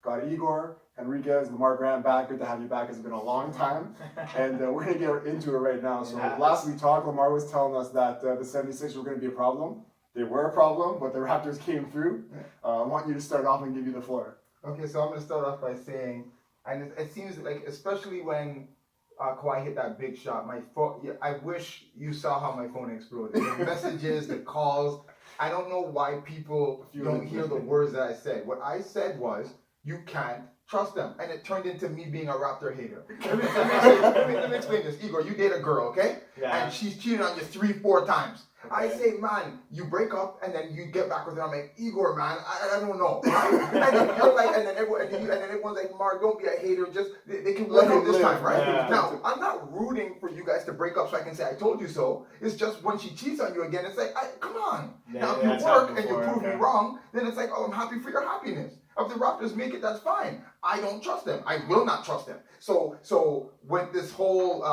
got Igor, Enriquez, Lamar Grant back. Good to have you back. It's been a long time. And we're going to get into it right now. So last we talked, Lamar was telling us that the 76ers were going to be a problem. They were a problem, but the Raptors came through. I want you to start off and give you the floor. Okay, so I'm going to start off by saying, and it seems like, especially when Kawhi hit that big shot, my phone, I wish you saw how my phone exploded. The messages, the calls. I don't know why people don't hear the words that I said. What I said was, you can't trust them. And it turned into me being a Raptor hater. Let me explain this. Igor, you date a girl, okay? Yeah. And she's cheated on you 3-4 times. Okay. I say, man, you break up and then you get back with her. I'm like, Igor, man, I don't know. Right? And then you're like, and then everyone's like, Mark, don't be a hater. Just they can work out this time, right? Yeah. Now, I'm not rooting for you guys to break up so I can say I told you so. It's just when she cheats on you again, it's like, come on. Yeah, now, if you work and you prove me wrong, then it's like, oh, I'm happy for your happiness. If the Raptors make it, that's fine. I don't trust them. I will not trust them. So when this whole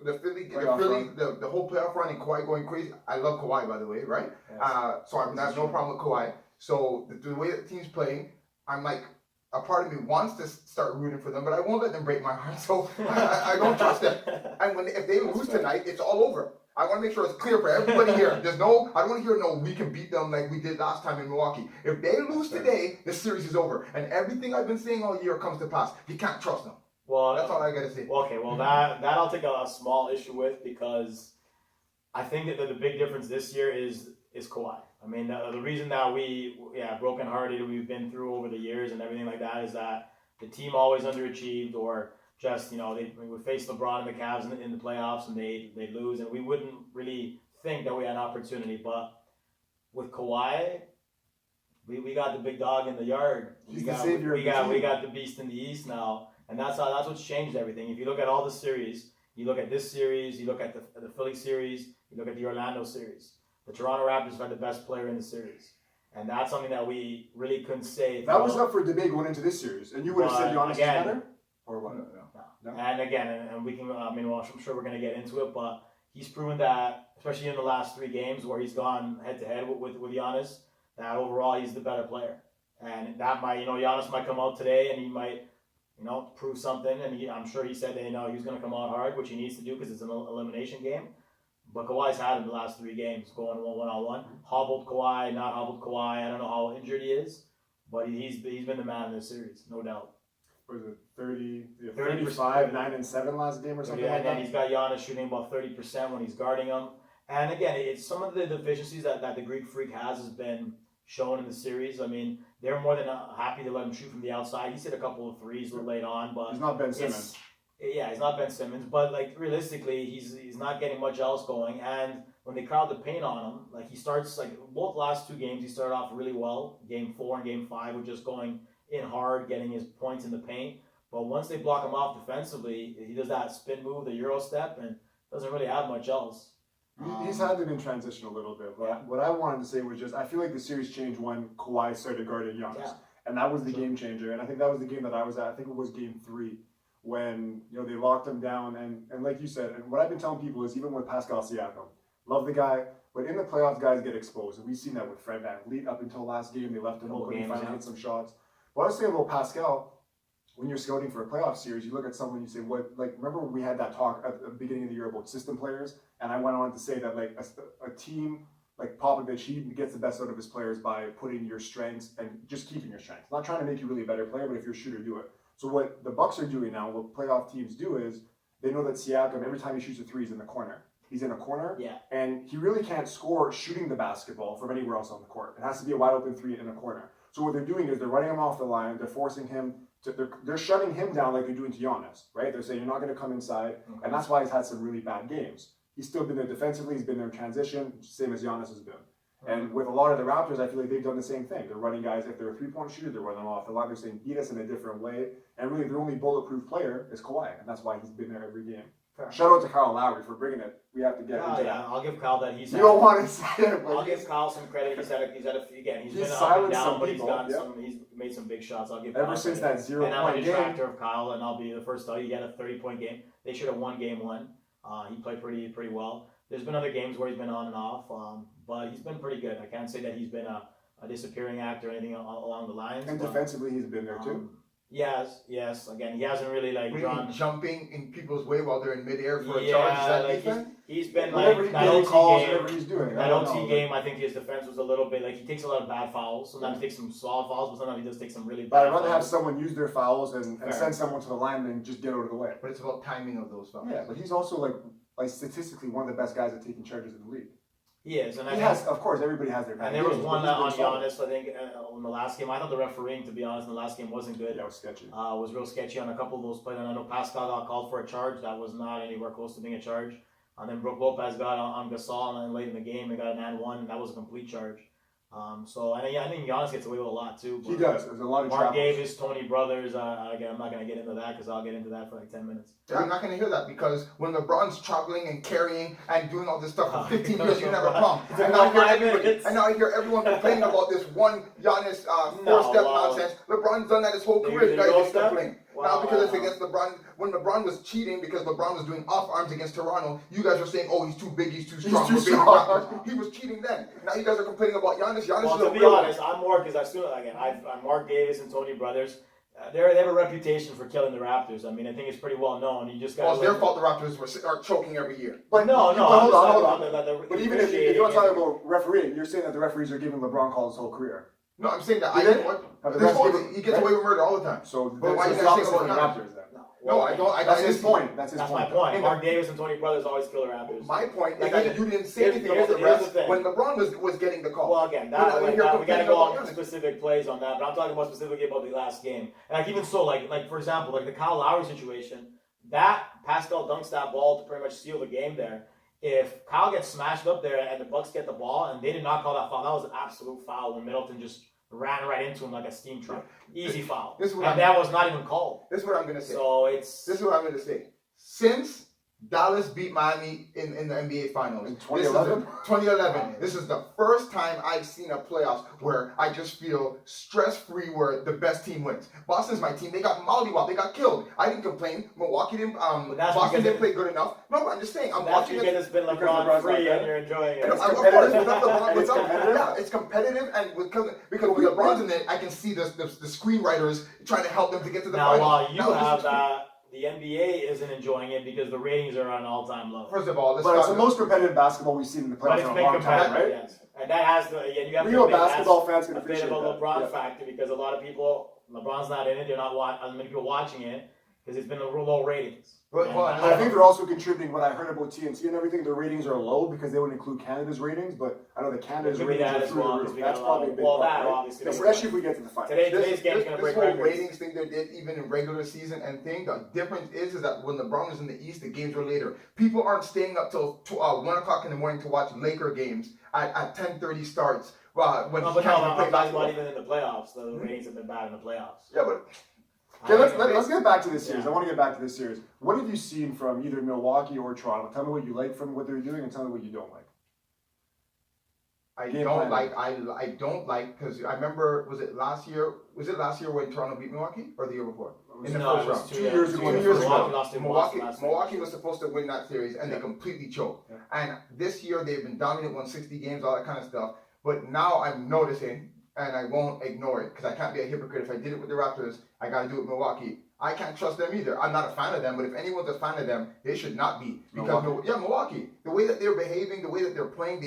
the whole playoff run and Kawhi going crazy. I love Kawhi, by the way, right? Yes. So I have no problem with Kawhi. So the way that the team's playing, I'm like, a part of me wants to start rooting for them, but I won't let them break my heart. So I don't trust them. And if they lose tonight, it's all over. I want to make sure it's clear for everybody here. I don't want to hear we can beat them like we did last time in Milwaukee. If they lose today, the series is over. And everything I've been saying all year comes to pass. You can't trust them. Well, that's all I got to say. Okay, well, that I'll take a small issue with, because I think that the big difference this year is Kawhi. I mean, the reason that brokenhearted we've been through over the years and everything like that is that the team always underachieved, or just, they would face LeBron and the Cavs in the playoffs and they lose, and we wouldn't really think that we had an opportunity. But with Kawhi, we got the big dog in the yard. We got the beast in the East now, and that's what's changed everything. If you look at all the series, you look at this series, you look at the Philly series, you look at the Orlando series. The Toronto Raptors had the best player in the series. And that's something that we really couldn't say. That was up for debate going into this series. And you would have said Giannis is better? Or what? No. And again, and we can, I'm sure we're going to get into it, but he's proven that, especially in the last 3 games where he's gone head-to-head with Giannis, that overall he's the better player. And that might, Giannis might come out today and he might, prove something. And I'm sure he said that, he's going to come out hard, which he needs to do because it's an elimination game. But Kawhi's had him the last 3 games, going one-on-one. Hobbled Kawhi, not hobbled Kawhi. I don't know how injured he is, but he's been the man in this series, no doubt. Was it 35, 9-7 last game or something like that? And then he's got Giannis shooting about 30% when he's guarding him. And again, it's some of the deficiencies that the Greek Freak has been shown in the series. I mean, they're more than happy to let him shoot from the outside. He's hit a couple of threes late on, but he's not Ben Simmons. Yeah, he's not Ben Simmons, but realistically, he's not getting much else going. And when they crowd the paint on him, he starts both last 2 games, he started off really well. Game 4 and Game 5 were just going in hard, getting his points in the paint. But once they block him off defensively, he does that spin move, the Euro step, and doesn't really have much else. He's had it in transition a little bit, but what I wanted to say was just, I feel like the series changed when Kawhi started guarding Giannis. Yeah. And that was the game changer. And I think that was the game that I was at. I think it was Game 3. When they locked him down, and like you said, and what I've been telling people is, even with Pascal Siakam, love the guy, but in the playoffs, guys get exposed, and we've seen that with Fred VanVleet up until last game. They left him open, he finally hit some shots. But I was saying about Pascal, when you're scouting for a playoff series, you look at someone, you say, remember when we had that talk at the beginning of the year about system players, and I went on to say that a team like Popovich, he gets the best out of his players by putting your strengths and just keeping your strengths. Not trying to make you really a better player, but if you're a shooter, do it. So what the Bucks are doing now, what playoff teams do is, they know that Siakam, every time he shoots a 3, he's in the corner. He's in a corner, and he really can't score shooting the basketball from anywhere else on the court. It has to be a wide open 3 in a corner. So what they're doing is they're running him off the line, they're forcing him to, they're shutting him down like they're doing to Giannis, right? They're saying, you're not going to come inside, and that's why he's had some really bad games. He's still been there defensively, he's been there in transition, same as Giannis has been. And with a lot of the Raptors, I feel like they've done the same thing. They're running guys, if they're a 3-point shooter, they're running them off the line. They're saying, beat us in a different way. And really, their only bulletproof player is Kawhi. And that's why he's been there every game. Fair. Shout out to Kyle Lowry for bringing it. We have to get into that. I'll give Kyle that. You don't want to say it. I'll give Kyle some credit. He's been up and down, but he's made some big shots. I'll give Kyle since that 0-point game. And I'm a detractor of Kyle, and I'll be the first to tell you, he had a 30-point game. They should have won Game 1. He played pretty well. There's been other games where he's been on and off, but he's been pretty good. I can't say that he's been a disappearing act or anything along the lines. And defensively, he's been there too. Yes. Again, he hasn't really like Really drawn. jumping in people's way while they're in midair for a Yeah, charge. Is that like defense? he's been Whatever like he that getting OT calls, game. whatever he's doing. I That don't OT know. game, I think his defense was a little bit like he takes a lot of bad fouls. Sometimes he takes some solid fouls, but sometimes he does take some really But bad I'd rather have fouls. someone use their fouls and Fair. send someone to the line than just get out of the way. But it's about timing of those fouls. Yeah, but he's also like statistically one of the best guys at taking charges in the league. He is, and I He think, has, of course, everybody has their bad and there was games, one but on he's been solid. Giannis. I think in the last game. I thought the refereeing, to be honest, in the last game wasn't good. Yeah, it was sketchy. Was real sketchy on a couple of those plays. And I know Pascal got called for a charge that was not anywhere close to being a charge. And then Brook Lopez got on Gasol, and then late in the game they got an and one, and that was a complete charge. So and I think Giannis gets away with a lot too. He does. There's a lot of Mark travels. Davis, Tony Brothers. Again, I'm not gonna get into that because I'll get into that for like 10 minutes. Yeah, I'm not going to hear that because when LeBron's traveling and carrying and doing all this stuff for 15 years, you never come. It's about And 5 minutes. now I hear everyone complaining about this one Giannis No, four-step well, nonsense. LeBron's done that his whole They career. You use the guys Euro didn't step? complain. Wow, Now because it's wow. against LeBron, when LeBron was cheating because LeBron was doing off arms against Toronto, you guys were saying, "Oh, he's too big, he's too strong." too we're beating strong. Raptors. He was cheating then. Now you guys are complaining about Giannis. Giannis Well, is a to be real honest, I'm more because I'm Mark Davis and Tony Brothers. They have a reputation for killing the Raptors. I mean, I think it's pretty well known. You just got. Well, it's their fault the Raptors are choking every year. But No, but I'm hold just on, talking hold on. about the But even if you want to officiating talk about refereeing, you're saying that the referees are giving LeBron calls his whole career. No, I'm saying that Did they? Have the refs he given- gets away with murder all the time. So But why that's you the guys saying opposite of the about Raptors then. No, I don't. That's his point. That's his That's point. my point. In Mark Davis and Tony Brothers always kill the Raptors. My point is Like, that you didn't say here's- anything here's about the the- here's the refs thing. when LeBron was getting the call. Well, again, But now we you're gotta complaining go about on Giannis. specific plays on that. But I'm talking about specifically about the last game. And like even so, like for example, like the Kyle Lowry situation, that Pascal dunks that ball to pretty much seal the game there. If Kyle gets smashed up there and the Bucks get the ball and they did not call that foul, that was an absolute foul when Middleton just ran right into him like a steam truck. Easy foul. This is what And that was not even called. This is what I'm gonna say. So it's This is what I'm gonna say. Since Dallas beat Miami in the NBA Finals In this is 2011? 2011. This is the first time I've seen a playoffs where I just feel stress-free, where the best team wins. Boston's my team. They got mollywopped. They got killed. I didn't complain. Milwaukee didn't. But that's Boston because didn't play good enough. No, but I'm just saying. I'm that's watching because it. it's been because LeBron LeBron's free not there. and you're enjoying it. And It's of course, competitive. without LeBron, It's competitive. yeah, it's competitive, and because when LeBron's in it, I can see the screenwriters trying to help them to get to the Now, finals. while you Now, this have is- that, the NBA isn't enjoying it because the ratings are on an all-time low. First of all, let's But it's the start. most competitive basketball we've seen in the But playoffs it's in a been long time, competitive, right? yes. And that has the, again, you have Real to admit basketball fans can that's a bit appreciate of a that. LeBron Yeah. factor because a lot of people, LeBron's not in it, they're not as many people watching it because it's been a real low ratings. But, And hold on, I think they're also contributing what I heard about TNT and everything. Their ratings are low because they would include Canada's ratings, but I know that Canada's It could be ratings that are as through well, the because roof. we got That's a lot probably a of- big well, part, that right? obviously. Especially if we get to the finals. Today's game's going to break this whole records. ratings thing they did, even in regular season and thing, the difference is that when LeBron was in the East, the games were later. People aren't staying up till 1 o'clock in the morning to watch Laker games at 10:30 starts. When No, he but can't even I'm play talking basketball. about even in the playoffs. The ratings have been bad in the playoffs. Yeah, but Okay, let's get back to this series. Yeah. I want to get back to this series. What have you seen from either Milwaukee or Toronto? Tell me what you like from what they're doing, and tell me what you don't like. I Game don't plan. like. I don't like because I remember. Was it last year? Was it last year when Toronto beat Milwaukee or the year before? In the No, first it was round. 2 2 years ago. 2 years ago. Milwaukee lost to Milwaukee, Boston last Milwaukee was supposed to win that series, and Yeah. they completely choked. Yeah. And this year they've been dominant, won 60 games, all that kind of stuff. But now I'm noticing, and I won't ignore it because I can't be a hypocrite. If I did it with the Raptors, I got to do it with Milwaukee. I can't trust them either. I'm not a fan of them, but if anyone's a fan of them, they should not be. Because Milwaukee. The way that they're behaving, the way that they're playing,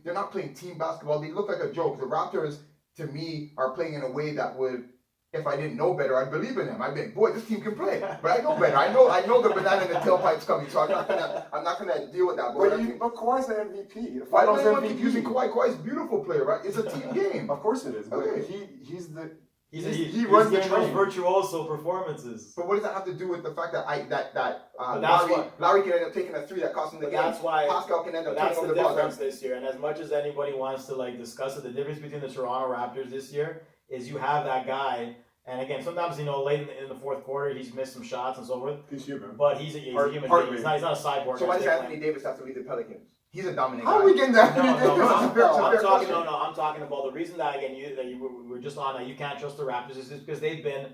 they're not playing team basketball. They look like a joke. The Raptors, to me, are playing in a way that would, if I didn't know better, I'd believe in them. I'd be like, boy, this team can play. But I know better. I know the banana in the tailpipe's coming, so I'm not gonna deal with that. But Kawhi's the MVP. The Why do Finals they want to MVP. keep using Kawhi? Kawhi's a beautiful player, right? It's a team game. Of course it is. But Okay. he's the He runs the getting those train. virtuoso performances. But what does that have to do with the fact that But that's Lowry can end up taking a 3 that costs him the But game? that's why. Pascal can end But up that's turning the over the ball. difference this year. And as much as anybody wants to like discuss it, the difference between the Toronto Raptors this year is you have that guy. And again, sometimes late in the fourth quarter, he's missed some shots and so forth. He's human. But he's a human Partly. being. He's not a cyborg. So why as does they Anthony Davis have to lead the Pelicans? He's a dominant How guy. are we getting that? No, I'm talking about the reason that again we were just on that you can't trust the Raptors is because they've been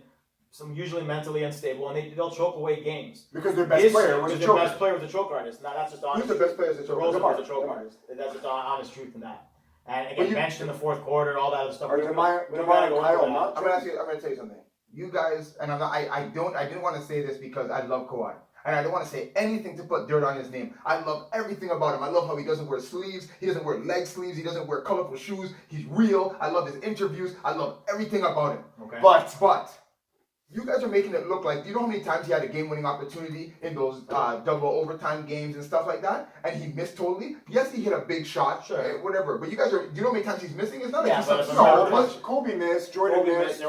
usually mentally unstable and they'll choke away games. Because their best player was a their choker. best player was a choke artist. Now that's just honest. Who's the best player as a Rosen choker? was a choke artist. That's just honest truth in that. And But again, you- benched in the fourth quarter, all that other stuff. Are We don't DeMar gotta and go into Kyle that. not? I'm gonna tell you something. you guys, and I didn't want to say this because I love Kawhi. And I don't want to say anything to put dirt on his name. I love everything about him. I love how he doesn't wear sleeves. He doesn't wear leg sleeves. He doesn't wear colorful shoes. He's real. I love his interviews. I love everything about him. Okay. But you guys are making it look like, do you know how many times he had a game-winning opportunity in those double overtime games and stuff like that, and he missed totally? Yes, he hit a big shot, sure, whatever. But you guys are, do you know how many times he's missing? It's not yeah, like but Kobe missed, Jordan missed.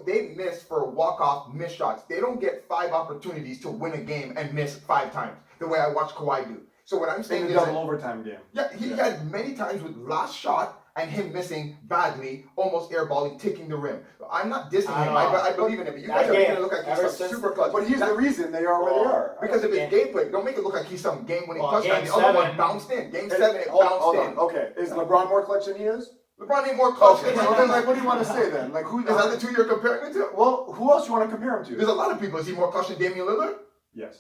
They missed for walk-off missed shots. They don't get 5 opportunities to win a game and miss 5 times, the way I watched Kawhi do. So what I'm saying in is the double overtime game. Yeah, he had many times with last shot and him missing badly, almost airballing, taking the rim. I'm not dissing him. I believe in him. But you guys are making it look like he's some super clutch. But he's the reason they are where they are. Because of his gameplay. Don't make it look like he's some game-winning touchdown. The other one bounced in. Game 7, it bounced in. Okay, is LeBron more clutch than he is? LeBron ain't more clutch than him. So then, like, what do you want to say then? Like, who is that the 2 you're comparing it to? Well, who else you want to compare him to? There's a lot of people. Is he more clutch than Damian Lillard? Yes.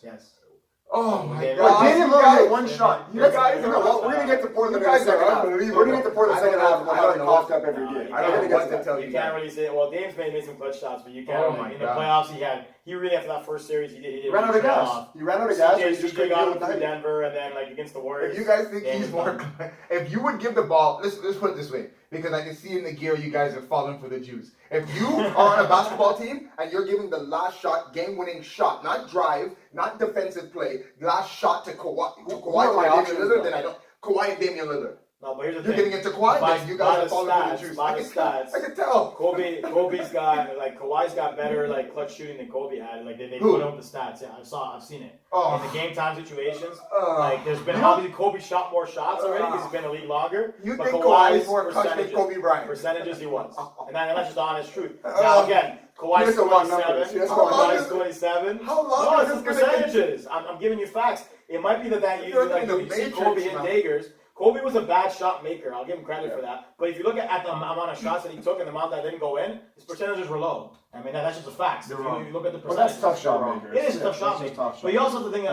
Oh my But God! Damian Lillard hit one shot. You guys, we're gonna get to Portland in you the guys second are half. unbelievable. We're gonna get to Portland in the second half. I We'll don't have it know coughed what- up every game. I don't know what to tell You you. can't really say. Well, Dame's made some clutch shots, but you can't. Oh my in the God. playoffs, he really after that first series, he ran out of gas. He ran out of gas. He just couldn't got deal him with the through hype. Denver, and then like against the Warriors. If you guys think Dame he's is more, done. if you would give the ball, let's put it this way, because I can see in the gear you guys have fallen for the Jews. If you are on a basketball team and you're giving the last shot, game-winning shot, not drive, not defensive play, last shot to Kawhi or Damian Lillard, then I don't. Kawhi and Damian Lillard. No, but here's the You're thing. getting into Kawhi, then you guys are falling for the Jews. By I the stats, can tell. Kobe's got like Kawhi's got better like clutch shooting than Kobe had. Like they Who? put out the stats. Yeah, I've seen it. Oh. In the game time situations, like there's been obviously Kobe shot more shots already because he's been in the league longer. You but think Kawhi's Kawhi's more clutch than Kobe Bryant? Percentages he was, and that's just the honest truth. Now again, Kawhi's That's a lot of numbers. 27. How long Kawhi's 27. How long No, is it's this just gonna percentages. I'm giving you facts. It might be that you You're like in the when you see matrix, Kobe hit man. daggers. Kobe was a bad shot maker. I'll give him credit for that. But if you look at the amount of shots that he took and the amount that didn't go in, his percentages were low. I mean, that's just a fact. If you look at the But percentages. that's tough shot maker. It is a tough shot maker. But you also have to think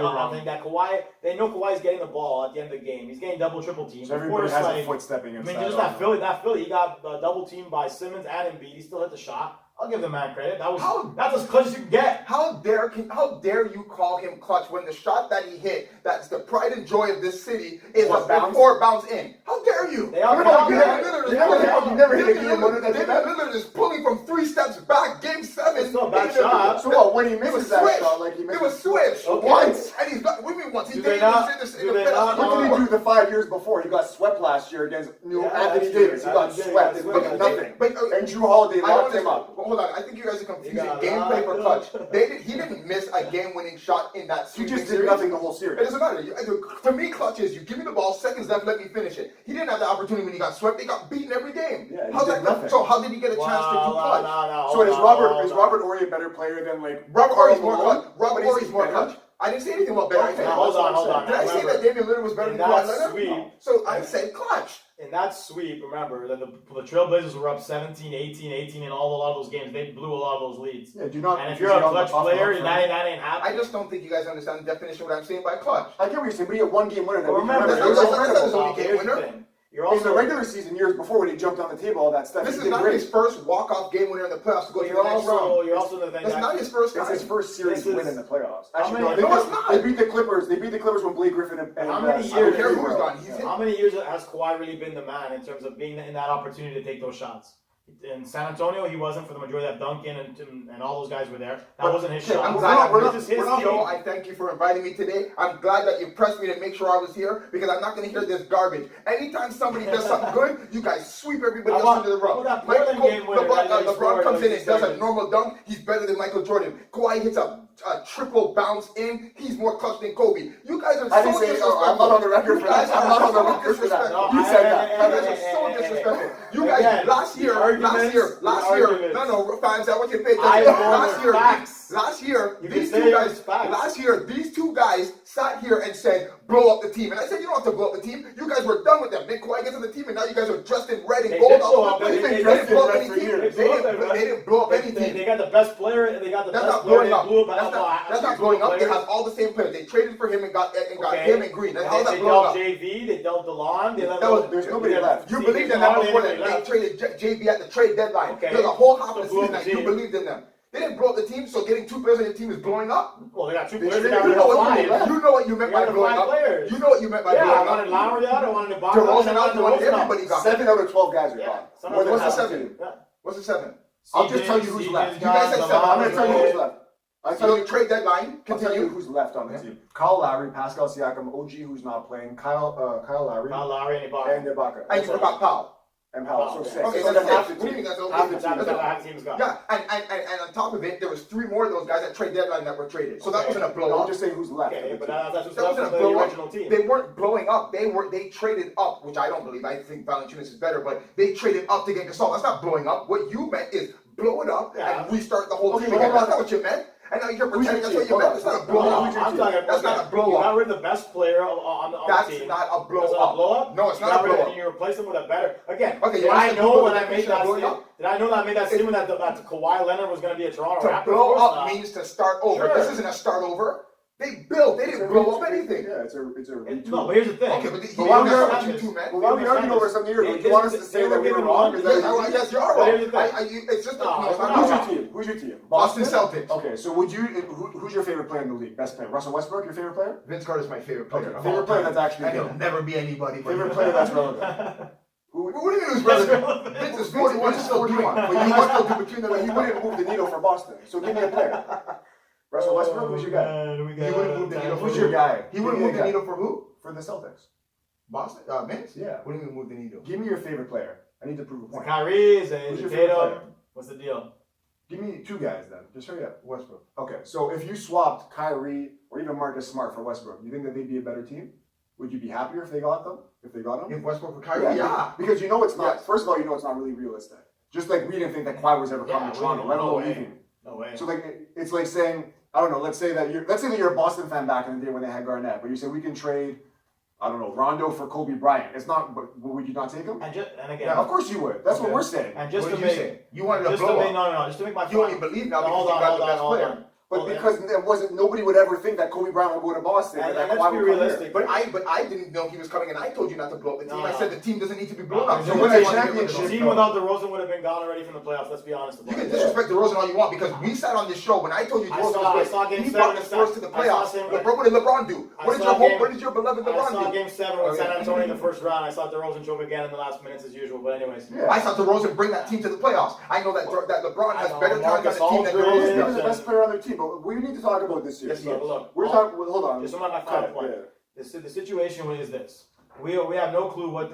that Kawhi, they know Kawhi's getting the ball at the end of the game. He's getting double, triple teamed. So everybody has a foot stepping inside. I mean, just that Philly, he got double teamed by Simmons and Embiid. He still hit the shot. I'll give the man credit. That's as clutch as you can get. How dare you call him clutch when the shot that he hit, that's the pride and joy of this city, is a before bounce in? How dare you? You never hit a game winner that did that. Lillard is pulling from 3 steps back, game 7. It's still a bad shot. So what? When he misses that shot, like he It misses. was switch. Okay. Once. And he's got, what do you mean once? He Do did they not? this Do they not? What did he do the 5 years before? He got swept last year against Anthony that's Davis. He true. got Anthony swept. Davis It got was swept. nothing. And Drew Holiday locked him up. Hold on, I think you guys are confusing got gameplay for locked clutch. He didn't miss a game-winning shot in that He sweeping just did series. nothing the whole It series. doesn't matter. For me, clutch is you give me the ball, seconds left, let me finish it. He didn't have the opportunity when he got swept. He got beaten every game. Yeah, he How's did that? nothing. So how did he get a chance to do clutch? So is Robert Horry a better player than like Robert Karl Horry's more Malone? clutch. Robert Horry's more clutch. I didn't say anything about better. I said, Hold on. Did I say that Damian Lillard was better In than Kawhi that Leonard? sweep- No. So I said clutch. In that sweep, remember that the Trailblazers were up 17, 18 in a lot of those games. They blew a lot of those leads. Yeah, do not. And if you're a clutch player, that ain't I happening. just don't think you guys understand the definition of what I'm saying by clutch. I get what you're saying, but he had 1 game winner that But we remember, remember. that's It was not- incredible. that's only game Here's the winner. thing. You're In the also regular season years before when he jumped on the table, all that stuff. This he is did not great. his first walk-off game winner in the playoffs to go to the next round. you're also in the thing That's not his first time. It's his first series This win is- in the playoffs. How Actually, many- no, No, it's not. they beat the Clippers. They beat the Clippers when Blake Griffin and How many I years- don't care who's gone. He's How many years has Kawhi really been the man in terms of being in that opportunity to take those shots? In San Antonio, he wasn't for the majority of that. Duncan and all those guys were there. That wasn't his shot. I'm We're glad not- we're not- This is his we're not, team. Joe, I thank you for inviting me today. I'm glad that you pressed me to make sure I was here because I'm not going to hear this garbage. Anytime somebody does something good, you guys sweep everybody else under the rug. Well, that Portland game winner, LeBron scored comes in like and does a 6 normal dunk. He's better than Michael Jordan. Kawhi hits a triple bounce in. He's more clutch than Kobe. You guys are I so didn't say. disrespectful. I'm not on the record You for guys that. I'm are not on the so record for that. disrespectful. You said that. You guys are so disrespectful. You guys, Again, last year, arguments. no, fans, I want you to pay I attention. go Last with year, facts. Last year, You these can two say guys. it's facts. Last year, these two guys sat here and said, "Blow up the team." And I said, "You don't have to blow up the team. You guys were done with them. Then Kawhi gets on the team, and now you guys are dressed in red and They gold." did blow up. They They didn't dressed blow in up red any for team. years. They didn't blow up any They team. got the best player, and they got the That's best not player. blowing They up. blew up. That's not blowing up. They have all the same players. They traded for him and got him and Green. How's that They blowing dealt up? JV. They dealt DeLon. There's nobody left. You believed in them before that. They traded JB at the trade deadline. Okay. There's a whole half So of the blew season up that the you team. believed in them. They didn't blow up the team, so getting 2 players on your team is blowing up. Well, they got two They players. traded- They You got know five. what you meant They by got blowing five up. players. You know what you meant by Yeah, I blowing wanted up. Lowry out. I wanted Ibaka. DeRozan out. I wanted Everybody got 7 out of 12 guys are Yeah. gone. Some More of than them What's the half. 7? What's the 7? I'll just tell you who's left. You guys said 7. I'm going to tell you who's left. I'll tell So you, trade deadline. I'll tell you Continue. who's left on the Yeah. team. Kyle Lowry, Pascal Siakam, OG who's not playing, Kyle Lowry, Kyle Lowry and Ibaka. and Ibaka. And you forgot Powell. And Powell. So 6. Okay, So so that's that's half the What do you team. mean that's Half the okay? team. That's what half the team has got. Yeah, and on top of it, there was 3 more of those guys at trade deadline that were traded. So that Okay. wasn't a blow No, I'm up. just saying who's left. Okay, of the but team. that's what's That left wasn't of a the blow up. original team. They weren't blowing up. They traded up, which I don't believe. I think Valanciunas is better, but they traded up to get Gasol. That's not blowing up. What you meant is blow it up Yeah. and restart the whole Okay, team but again. hold on. That's not what you meant. And now you're Who's pretending your that's what team? you meant. That's Hold not a on. blow No, up. Who's your I'm team? talking. That's not a blow You up. got rid of the best player on the That's team. not a blow That's not a up. blow up. No, it's You not got a rid blow of up. it and you replace them with a better. Again, Okay, did you I want know to when do I the made that blowing statement? up? Did I know that I made that statement that Kawhi Leonard was going to be a Toronto To Raptor? blow Of course up not. means to start over. Sure. This isn't a start over. They built. They didn't blow up anything. Yeah, it's a retool. No, but here's the thing. Okay, but But why we that's are- what you two meant. Well, why are we arguing over something here? Do you want us to say that we were wrong? Is that what you Yes, you are But wrong. here's the thing. It's just No, no, it's we're not not Who's wrong. your team? Who's your team? Boston Celtics. Okay, so would you? Who's your favorite player in the league? Best player? Russell Westbrook, your favorite player? Vince Carter's my favorite player. Okay, of favorite all player time. that's actually And good. he'll never be anybody. but Favorite you. player that's relevant. Who? What do you mean who's That's relevant? relevant. Vince is Vince 41. is Still 41, doing. but you must still do between them. He wouldn't move the needle for Boston. So give me a player. Russell Westbrook, who's your guy? He wouldn't move the needle for Who's your guy? He wouldn't move the needle for who? For the Celtics. Boston? Vince? Yeah. What do you mean move the needle? Give me your favorite player. I need to prove a Is it point. Kyrie? Is Who's it your favorite Tatum? player? What's the deal? Give me 2 guys then. Just hurry up. Westbrook. Okay, so if you swapped Kyrie or even Marcus Smart for Westbrook, you think that they'd be a better team? Would you be happier if they got them? If they got them? If Westbrook for Kyrie? Yeah. Because you know it's not. Yes. First of all, you know it's not really realistic. Just like we didn't think that Kawhi was ever coming Yeah, to Toronto, we- let no alone way. leaving. No way. So like it's like saying, I don't know. Let's say that you're a Boston fan back in the day when they had Garnett, but you say we can trade, I don't know, Rondo for Kobe Bryant. It's not. But would you not take him? And again, Yeah, of course you would. That's what Okay. we're saying. and just What to did you make, say? You wanted a just to blow make, up. no, just to make my You only point. believe now No, because hold you on, got hold the on, best hold player. on. But Hold on. because there wasn't, nobody would ever think that Kobe Bryant would go to Boston. And and that let's Kawhi be would come here. realistic. But I didn't know he was coming, and I told you not to blow up the team. No, I no. said the team doesn't need to be blown No, up. so you win guys a want to get rid of championship. The those. team without DeRozan would have been gone already from the playoffs. Let's be honest You about can it. disrespect DeRozan all you want because we sat on this show when I told you I DeRozan saw was Game great. He 7 brought the Spurs to the I saw playoffs. Game- What did LeBron do? I What did saw your Game- what did your beloved I LeBron saw do? Game 7 with Okay. San Antonio in the first round. I saw DeRozan choke again in the last minutes as usual. But anyways, Yeah. I saw DeRozan bring that team to the playoffs. I know that LeBron has I know, better talent on Marcus the team than Aldridge. DeRozan He's does. the best player on their team, but we need to talk about this year. Yes, he is. look, We're talking. Well, hold on. just my final Cut it, point. yeah. The situation is this: we have no clue what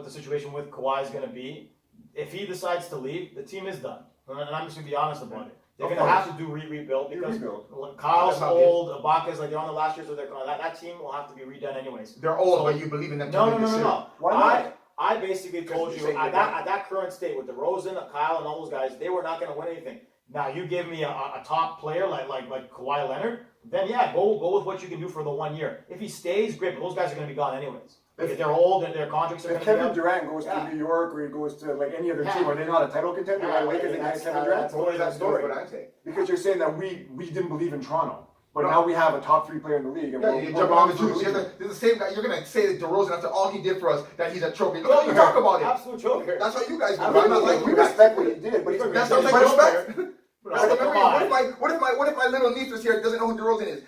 the situation with Kawhi is going to be. If he decides to leave, the team is done, and I'm just going to be honest about it. They're Of going to course. have to do rebuild because Rebuild. Kyle's That's not old, Ibaka's like they're on the last years of their that team will have to be redone anyways. They're old, So- but you believe in them to No, win no, no, this no, year. no. Why not? I basically told Because you you're saying at that current state with DeRozan, Kyle, and all those guys, they were not going to win anything. Now you give me a top player like Kawhi Leonard, then yeah, go with what you can do for the 1 year. If he stays, great, but those guys are going to be gone anyways because they're old and their contracts are If going to be Kevin up. Durant goes Yeah. to New York or he goes to like any other Yeah. team, are they not a title contender right away because they got Kevin Durant? What does that story? What I'm saying. Because you're saying that we didn't believe in Toronto, but No. now we have a top 3 player in the league. And Yeah, we're you we're jump wrong on the for juice. believing. You're the same guy. You're gonna say that DeRozan after all he did for us that he's a choker. Look, you talk about it. Absolute choker. That's what you guys do. I'm I'm not not like We you guys. respect what he did, but he's That sounds like but- respect. Bro, Like, come memory, on. what if my little niece was here and doesn't know who DeRozan is?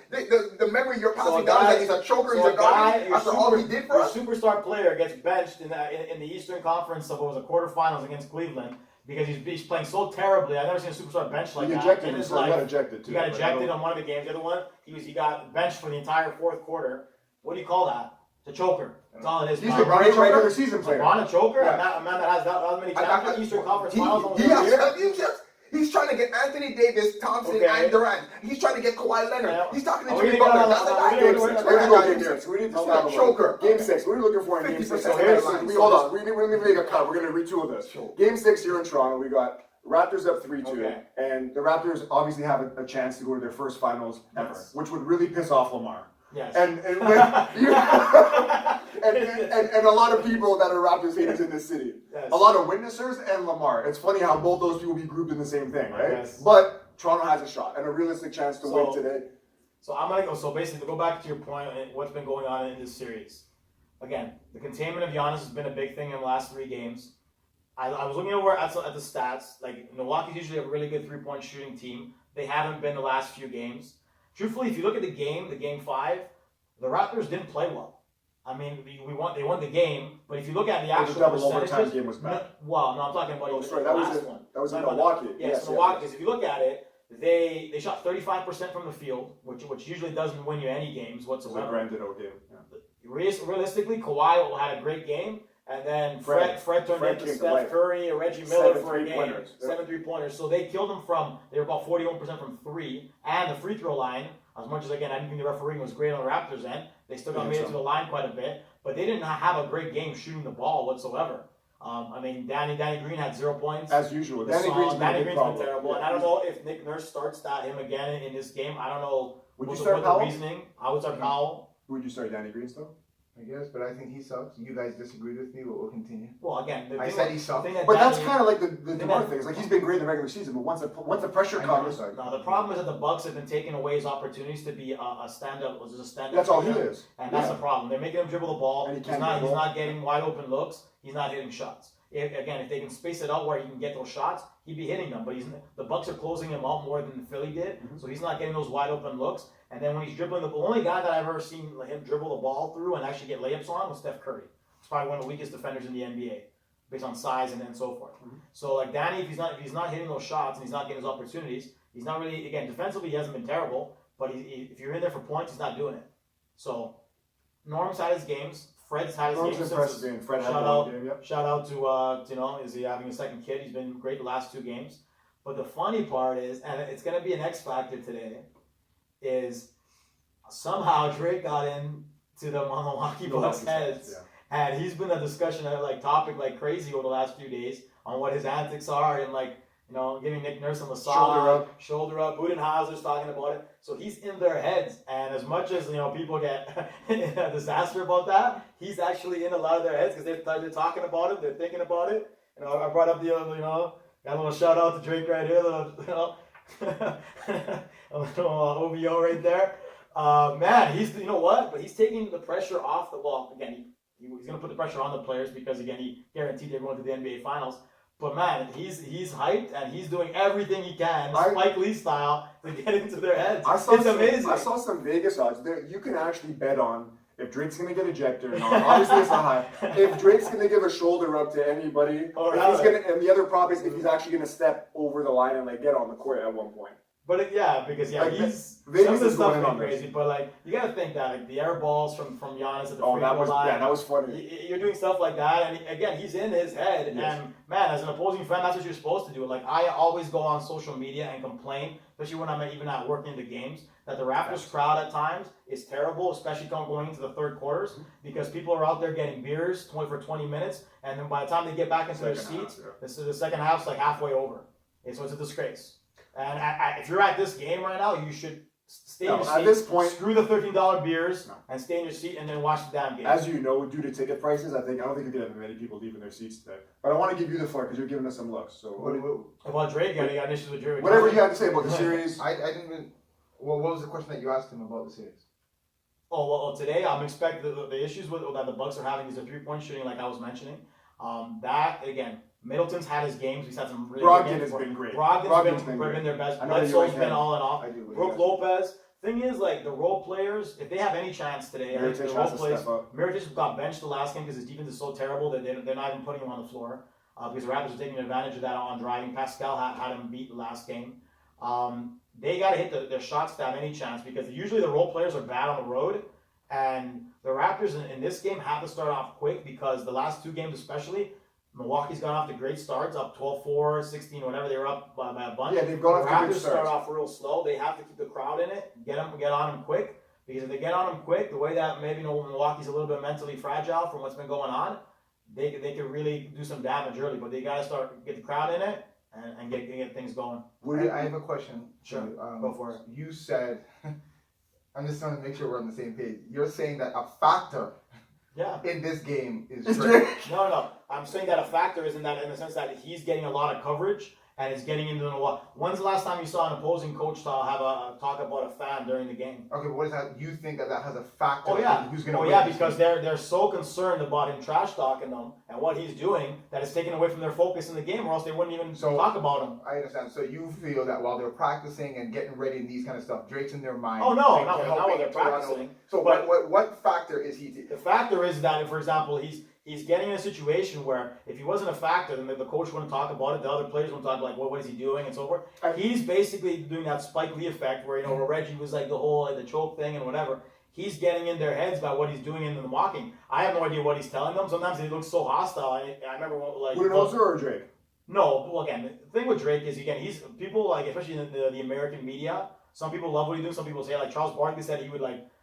The memory you're So passing a down is guy- that he's a choker, So he's a garbage your after all he did for your us. superstar player gets benched in the Eastern Conference of what was the quarterfinals against Cleveland because he's playing so terribly. I've never seen a superstar benched like He that ejected in him, his so he life. got ejected too. He got but I ejected don't- on one of the games. The other one, he got benched for the entire fourth quarter. What do you call that? It's a choker. That's all it is. He's man. the LeBron Great choker? regular season player. LeBron a choker? Yeah. A man that has that many champions, Eastern Conference He Finals. has championships. He's trying to get Anthony Davis, Thompson, Okay. and Durant. He's trying to get Kawhi Leonard. Yeah. He's talking to Are we Jimmy gonna Butler. go That's on- the are guy. we Game gonna- 6. we're We're gonna gonna go go Game game 6. We need to He's stop a choker. Game 6. What are you looking for in game 6? So So here's, headlines. hold on. We need to make a cut. We're gonna retool this. Game 6 here in Toronto. We got Raptors up 3-2, Okay. and the Raptors obviously have a chance to go to their first finals ever, Yes. which would really piss off Lamar. Yes. And and a lot of people that are Raptors haters in this city. Yes. A lot of witnessers and Lamar. It's funny how both those people be grouped in the same thing, right? Yes. But Toronto has a shot and a realistic chance to win today. So I'm gonna go. So basically, to go back to your point, what's been going on in this series. Again, the containment of Giannis has been a big thing in the last 3 games. I was looking over at the stats. Like, Milwaukee's usually a really good 3-point shooting team. They haven't been the last few games. Truthfully, if you look at the game 5, the Raptors didn't play well. I mean, they won the game, but if you look at the actual double overtime percentages, game was bad. I'm talking about Oh, the sorry, last one. that was in Milwaukee. Yes, Milwaukee. Because if you look at it, they shot 35% from the field, which usually doesn't win you any games It was whatsoever. a Brandon O game. Yeah. Realistically, Kawhi had a great game, and then Fred turned into came to Steph life. Curry or Reggie Miller 7 for a game. three-pointers. Yep. 7 3-pointers. So they killed them they were about 41% from 3, and the free throw line, as much as, again, I didn't think the refereeing was great on the Raptors' end, they still got made it to the line quite a bit, but they didn't have a great game shooting the ball whatsoever. I mean, Danny Green had 0 points. As usual. Danny Green's been problem. terrible, and I don't know if Nick Nurse starts him again in this game. I don't know Would you what start the Powell? reasoning. I would start Powell. Would you start Danny Green still? I guess, but I think he sucks. You guys disagreed with me, but we'll continue. Well, again, I said he sucked. But that's kind of like the DeMar thing. It's like he's been great in the regular season, but once the pressure comes, No, the problem is that the Bucks have been taking away his opportunities to be a stand-up. Was just a stand-up. that's all he is. And that's the problem. They're making him dribble the ball. And he He's can't not. dribble. He's not getting wide open looks. He's not hitting shots. If they can space it out where he can get those shots, he'd be hitting them. But the Bucks are closing him out more than Philly did, so he's not getting those wide open looks. And then when he's dribbling, the only guy that I've ever seen him dribble the ball through and actually get layups on was Steph Curry. He's probably one of the weakest defenders in the NBA, based on size and so forth. So like Danny, if he's not hitting those shots and he's not getting those opportunities, he's not really, again, defensively he hasn't been terrible, but if you're in there for points, he's not doing it. So Norm's had his games. Fred's had his Norm's games. impressive game. Fred had Shout the out, game, yep. shout out to is he having a second kid? He's been great the last 2 games. But the funny part is, and it's going to be an X factor today, is somehow Drake got into the Milwaukee Bucks heads, and he's been a discussion topic like crazy over the last few days on what his antics are and giving Nick Nurse a massage, shoulder up. Budenholzer's talking about it. So he's in their heads, and as much as people get a disaster about that, he's actually in a lot of their heads because they're talking about it, they're thinking about it. I brought up the got a little shout out to Drake right here, a little OVO right there. Man, he's but he's taking the pressure off the wall. Again, he's going to put the pressure on the players because again he guaranteed they're going to the NBA Finals. But man, he's hyped and he's doing everything he can, Spike Lee style, to get into their heads. It's amazing. I saw some Vegas odds. You can actually bet on if Drake's gonna get ejected or not. Obviously, it's not high. If Drake's gonna give a shoulder up to anybody, and the other prop is if he's actually gonna step over the line and get on the court at one point. But because he's Vegas is going on crazy. But you gotta think that the air balls from Giannis at the free that throw was line. that was funny. You're doing stuff like that, and again, he's in his head. Yes. And man, as an opposing fan, that's what you're supposed to do. I always go on social media and complain, especially when I'm even at working the games, that the Raptors crowd at times is terrible, especially going into the third quarters, because people are out there getting beers for 20 minutes, and then by the time they get back into their seats, the second half's halfway over. And so it's a disgrace. And if you're at this game right now, you should stay in your seat. At this point, screw the $13 beers and stay in your seat and then watch the damn game. As you know, due to ticket prices, I don't think you're gonna have many people leaving their seats today. But I want to give you the floor because you're giving us some looks. So about Drake, you got issues with Drake. Whatever you have to say about the series. I didn't even. Well, what was the question that you asked him about the series? Oh well, today I'm expecting the issues that the Bucks are having is the 3-point shooting, like I was mentioning. That again. Middleton's had his games. He's had some really Brogdon good games. has been great. Brogdon's been their best. Bledsoe's been all in all. Brook Lopez. Thing is, the role players, if they have any chance today, the role players. Mirotic got benched the last game because his defense is so terrible that they're not even putting him on the floor because the Raptors are taking advantage of that on driving. Pascal had him beat the last game. They got to hit their shots to have any chance because usually the role players are bad on the road. And the Raptors in this game have to start off quick because the last 2 games especially, Milwaukee's gone off to great starts, up 12-4, 16, whatever they were up by a bunch. Yeah, they've gone off to good starts. The Raptors start off real slow. They have to keep the crowd in it, get on them quick. Because if they get on them quick, the way that maybe Milwaukee's a little bit mentally fragile from what's been going on, they can really do some damage early. But they got to get the crowd in it and get things going. I have a question. Sure, go for it. You said, I'm just trying to make sure we're on the same page. You're saying that a factor in this game is Drake. No. I'm saying that a factor is in the sense that he's getting a lot of coverage and is getting into the what. When's the last time you saw an opposing coach talk about a fan during the game? Okay, but what is that? You think that has a factor? Oh yeah, in who's going to win? Because they're so concerned about him trash talking them and what he's doing that it's taken away from their focus in the game, or else they wouldn't even talk about him. I understand. So you feel that while they're practicing and getting ready and these kind of stuff, Drake's in their mind. Oh no, not while they're practicing. So what factor is he? The factor is that, for example, he's getting in a situation where if he wasn't a factor, then the coach wouldn't talk about it. The other players wouldn't talk like, what is he doing and so forth. He's basically doing that Spike Lee effect where, where Reggie was like the choke thing and whatever. He's getting in their heads about what he's doing in the mocking. I have no idea what he's telling them. Sometimes he looks so hostile. I remember Budenholzer or Drake? No, well, again, the thing with Drake is, he's people like, especially in the American media, some people love what he does. Some people say, like Charles Barkley said, he would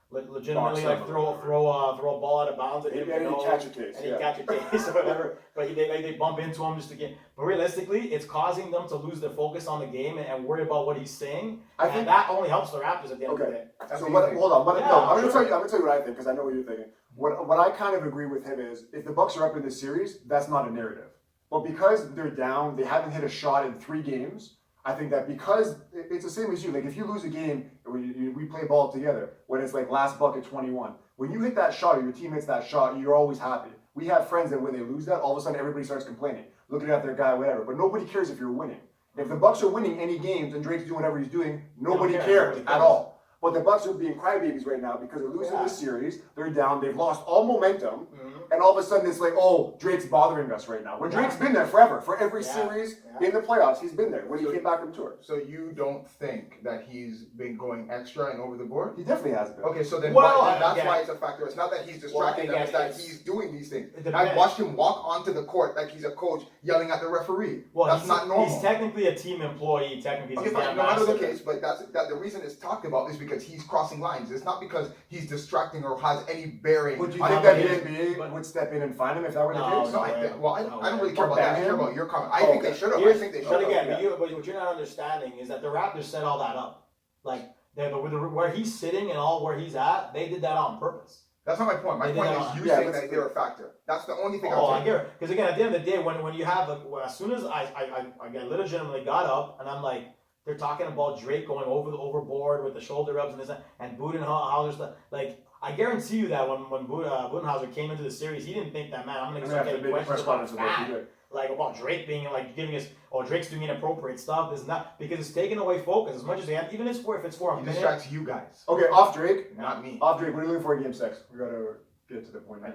legitimately throw a ball out of bounds and he'd catch a case, catch a case or whatever. But they bump into him just to get. But realistically, it's causing them to lose their focus on the game and worry about what he's saying. I think that only helps the Raptors at the end of the day. So hold on. I'm gonna tell you what I think, because I know what you're thinking. What I kind of agree with him is, if the Bucks are up in this series, that's not a narrative. But because they're down, they haven't hit a shot in 3 games. I think that because it's the same as you. Like, if you lose a game, we play ball together, when it's like last bucket 21. When you hit that shot, or your team hits that shot, you're always happy. We have friends that when they lose that, all of a sudden everybody starts complaining, looking at their guy, whatever. But nobody cares if you're winning. If the Bucks are winning any games and Drake's doing whatever he's doing, nobody cares at all. But the Bucks are being crybabies right now because they're losing this series. They're down. They've lost all momentum. And all of a sudden it's like, oh, Drake's bothering us right now. When Drake's been there forever. For every series in the playoffs, he's been there when he came back from tour. So you don't think that he's been going extra and over the board? He definitely has been. Okay, so then that's why it's a factor. It's not that he's distracting them, it's that he's doing these things. I've watched him walk onto the court like he's a coach yelling at the referee. Well, that's not normal. He's technically a team employee. Technically, okay, fine. No matter the case, but the reason it's talked about is because he's crossing lines. It's not because he's distracting or has any bearing. Would you think that the NBA would step in and find him if that were the case? No, I don't really care about that. I care about your comment. I think they should have. I think they should have. But again, but what you're not understanding is that the Raptors set all that up. Like, where he's sitting and all where he's at, they did that on purpose. That's not my point. My point is you saying that they're a factor. That's the only thing I'm saying. I get it. Because again, at the end of the day, when you have, as soon as I legitimately got up and I'm like, they're talking about Drake going overboard with the shoulder rubs and this and Budenholzer stuff. Like, I guarantee you that when Budenholzer came into the series, he didn't think that, man, I'm going to start getting questions about Drake being giving us, Drake's doing inappropriate stuff. This and that, because it's taking away focus as much as they have. Even if it's for a minute. He distracts you guys. Okay, off Drake, not me. Off Drake. What are you looking for in Game 6? We got to get to the point. I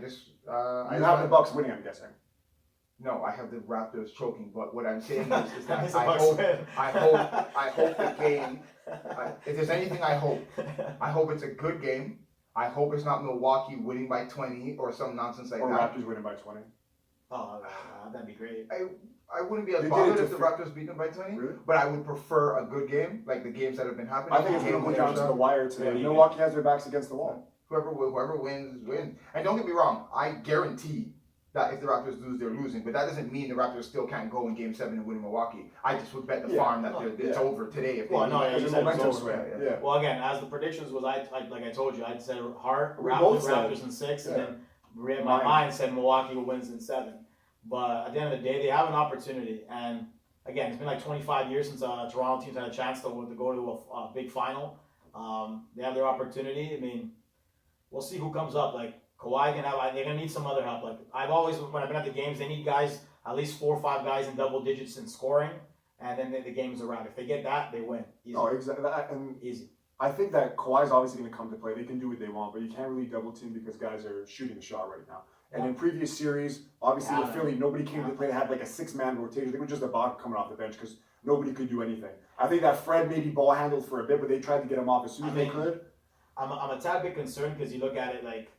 have the Bucks winning, I'm guessing. No, I have the Raptors choking. But what I'm saying is that I hope the game. If there's anything I hope it's a good game. I hope it's not Milwaukee winning by 20 or some nonsense like that. Or Raptors winning by 20. Oh, that'd be great. I wouldn't be as bothered if the Raptors beat them by 20, really? But I would prefer a good game, like the games that have been happening. I think it's going to go down to the wire today. Milwaukee has their backs against the wall. Whoever wins. And don't get me wrong, I guarantee that if the Raptors lose, they're losing. But that doesn't mean the Raptors still can't go in Game 7 and win Milwaukee. I just would bet the farm that it's over today. If you said it's over. Yeah. Well, again, as the predictions was, like I told you, I'd said Raptors in 6, and then my mind said Milwaukee wins in 7. But at the end of the day, they have an opportunity. And again, it's been like 25 years since a Toronto team's had a chance to go to a big final. They have their opportunity. I mean, we'll see who comes up. Like, Kawhi they're going to need some other help. Like, I've always, when I've been at the games, they need guys, at least 4 or 5 guys in double digits in scoring, and then the game's a wrap. If they get that, they win. Easy. Oh, exactly. Easy. I think that Kawhi's obviously going to come to play. They can do what they want, but you can't really double team because guys are shooting the shot right now. And in previous series, obviously with Philly, nobody came to play. They had like a 6-man rotation. I think it was just Ibaka coming off the bench because nobody could do anything. I think that Fred maybe ball handled for a bit, but they tried to get him off as soon as they could. I'm a tad bit concerned because you look at it like,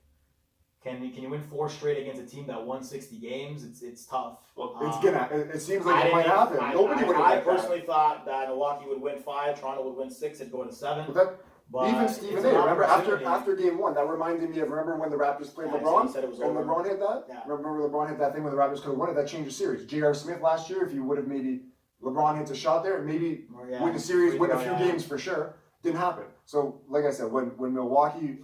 can you win 4 straight against a team that won 60 games? It's tough. Well, it seems like it might happen. Nobody would have. I personally thought that Milwaukee would win 5, Toronto would win 6, it'd go to 7. But even Stephen A. Remember after Game 1, that reminded me of when the Raptors played LeBron and LeBron hit that. Yeah. Remember LeBron hit that thing when the Raptors could have won it. That changed the series. J.R. Smith last year, if he would have maybe LeBron hits a shot there, maybe win the series, win a few games for sure. Didn't happen. So, like I said, when Milwaukee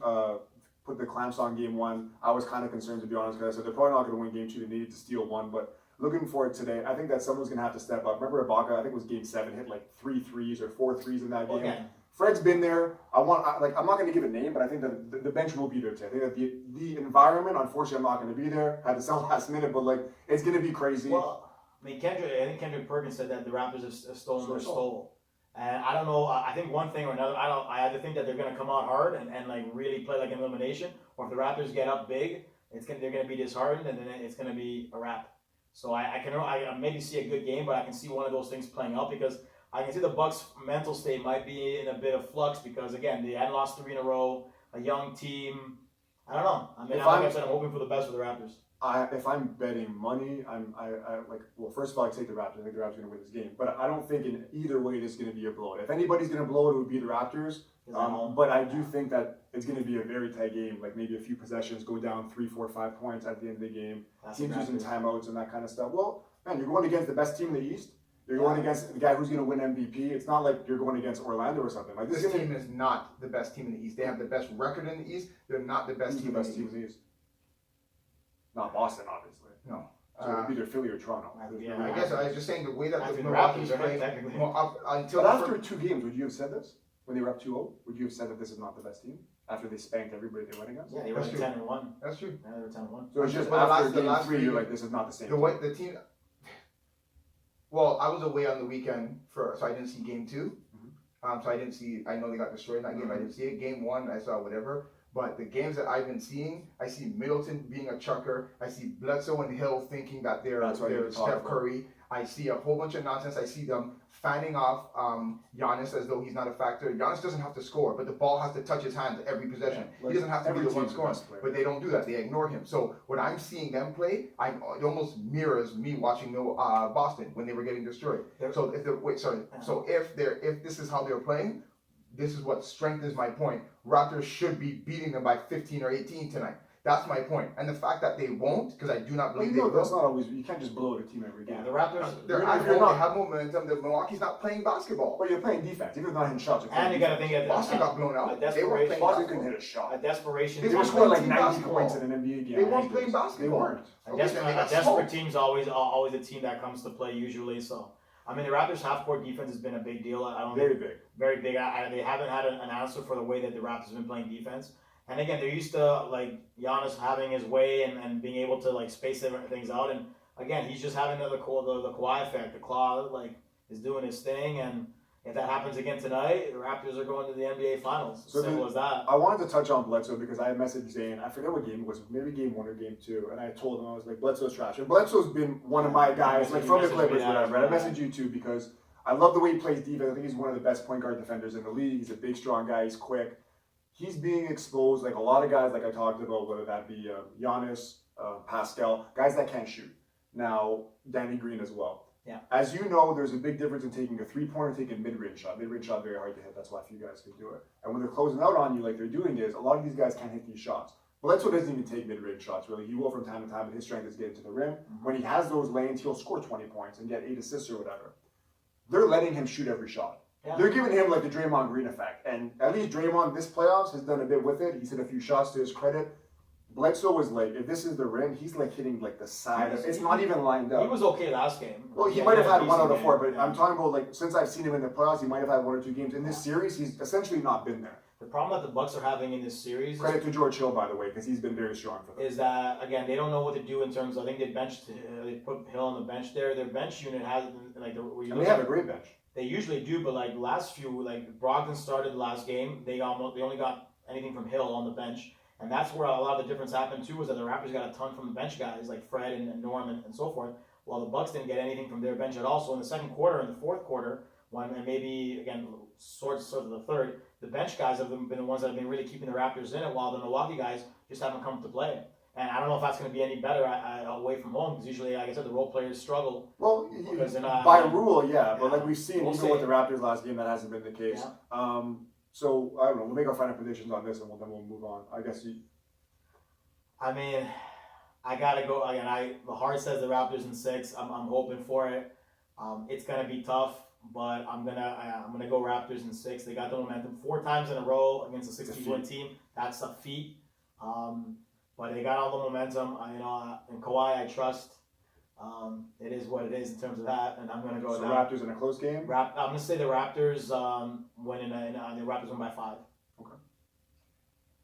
put the clamps on game 1, I was kind of concerned, to be honest, because I said they're probably not going to win game 2. They needed to steal 1, but looking forward today, I think that someone's going to have to step up. Remember Ibaka, I think it was game 7, hit like 3 threes or 4 threes in that game. Okay. Fred's been there. I'm not going to give a name, but I think that the bench will be there today. I think that the environment, unfortunately, I'm not going to be there. Had to sell last minute, but like it's going to be crazy. Well, I mean, I think Kendrick Perkins said that the Raptors have stolen their soul. And I don't know. I think one thing or another. I either think that they're going to come out hard and like really play like an elimination, or if the Raptors get up big, they're going to be disheartened, and then it's going to be a wrap. So I can maybe see a good game, but I can see one of those things playing out because I can see the Bucks' mental state might be in a bit of flux because again they hadn't lost 3 in a row, a young team. I don't know. I mean, like I said, I'm hoping for the best for the Raptors. If I'm betting money, well, first of all, I take the Raptors. I think the Raptors are going to win this game, but I don't think in either way this is going to be a blowout. If anybody's going to blow it, it would be the Raptors. But I do think that it's going to be a very tight game. Like maybe a few possessions, go down 3, 4, 5 points at the end of the game. Teams using timeouts and that kind of stuff. Well, man, you're going against the best team in the East. You're going against the guy who's going to win MVP. It's not like you're going against Orlando or something. Like this team is not the best team in the East. They have the best record in the East. They're not the best team in the East. Not Boston, obviously. No. So it would be either Philly or Toronto. I guess I was just saying the way that the Milwaukee's playing. But after 2 games, would you have said this? When they were up 2-0, would you have said that this is not the best team? After they spanked everybody they went against? Yeah, they were 10-1. That's true. Yeah, they were 10-1. So it's just after game 3, you're like, this is not the same. The team. Well, I was away on the weekend so I didn't see game 2. So I didn't see. I know they got destroyed in that game. I didn't see it. Game 1, I saw whatever. But the games that I've been seeing, I see Middleton being a chucker. I see Bledsoe and Hill thinking that they're Steph Curry. I see a whole bunch of nonsense. I see them fanning off Giannis as though he's not a factor. Giannis doesn't have to score, but the ball has to touch his hands every possession. He doesn't have to be the one scoring, but they don't do that. They ignore him. So when I'm seeing them play, it almost mirrors me watching Boston when they were getting destroyed. So if this is how they're playing, this is what strengthens my point. Raptors should be beating them by 15 or 18 tonight. That's my point. And the fact that they won't, because I do not believe they will. That's not always. You can't just blow a team every game. Yeah, the Raptors, they have momentum. The Milwaukee's not playing basketball. But you're playing defense. Even if they're not hitting shots. And you got to think that Boston got blown out. They were playing Boston couldn't hit a shot. A desperation. They were scoring like 90 points in an NBA game. They weren't playing basketball. They weren't. A desperate team's always a team that comes to play usually. So, I mean, the Raptors' half-court defense has been a big deal. Very big. They haven't had an answer for the way that the Raptors have been playing defense. And again, they're used to like Giannis having his way and being able to like space things out. And again, he's just having the Kawhi effect. The Claw is doing his thing, and if that happens again tonight, the Raptors are going to the NBA Finals. Simple as that. I wanted to touch on Bledsoe because I messaged Zane. I forget what game it was, maybe game 1 or game 2, and I told him I was like, Bledsoe's trash. And Bledsoe's been one of my guys, like from the Clippers, whatever. And I messaged you too because I love the way he plays defense. I think he's one of the best point guard defenders in the league. He's a big, strong guy. He's quick. He's being exposed like a lot of guys, like I talked about, whether that be Giannis, Pascal, guys that can't shoot. Now, Danny Green as well. Yeah. As you know, there's a big difference in taking a 3-pointer, taking a mid-range shot. Mid-range shot very hard to hit. That's why a few guys can do it. And when they're closing out on you like they're doing is, a lot of these guys can't hit these shots. Bledsoe doesn't even take mid-range shots, really. He will from time to time, but his strength is getting to the rim. When he has those lanes, he'll score 20 points and get 8 assists or whatever. They're letting him shoot every shot. Yeah. They're giving him like the Draymond Green effect. And at least Draymond, this playoffs, has done a bit with it. He's hit a few shots to his credit. Bledsoe was like, if this is the rim, he's like hitting like the side. It's not even lined up. He was okay last game. Well, he might have had 1 out of 4, but I'm talking about like since I've seen him in the playoffs, he might have had 1 or 2 games. In this series, he's essentially not been there. The problem that the Bucks are having in this series. Credit to George Hill, by the way, because he's been very strong for them. Is that again? They don't know what to do in terms of. I think they put Hill on the bench there. Their bench unit hasn't like. They have a great bench. They usually do, but like last few, like Brogdon started the last game. They only got anything from Hill on the bench. And that's where a lot of the difference happened too, was that the Raptors got a ton from the bench guys like Fred and Norm and so forth, while the Bucks didn't get anything from their bench at all. So in the second quarter and the fourth quarter, and maybe again sort of the third, the bench guys have been the ones that have been really keeping the Raptors in it, while the Milwaukee guys just haven't come to play. And I don't know if that's going to be any better away from home, because usually, like I said, the role players struggle. Well, by rule, yeah, but like we've seen, even with the Raptors last game, that hasn't been the case. Yeah. So, I don't know, we'll make our final predictions on this and then we'll move on. I guess I mean, I got to go. Again, the heart says the Raptors in 6. I'm hoping for it. It's gonna be tough, but I'm gonna go Raptors in 6. They got the momentum 4 times in a row against a 60-win team. That's a feat. But they got all the momentum. In Kawhi, I trust. It is what it is in terms of that, and I'm gonna go with that. Raptors in a close game. I'm gonna say the Raptors win the Raptors win by 5.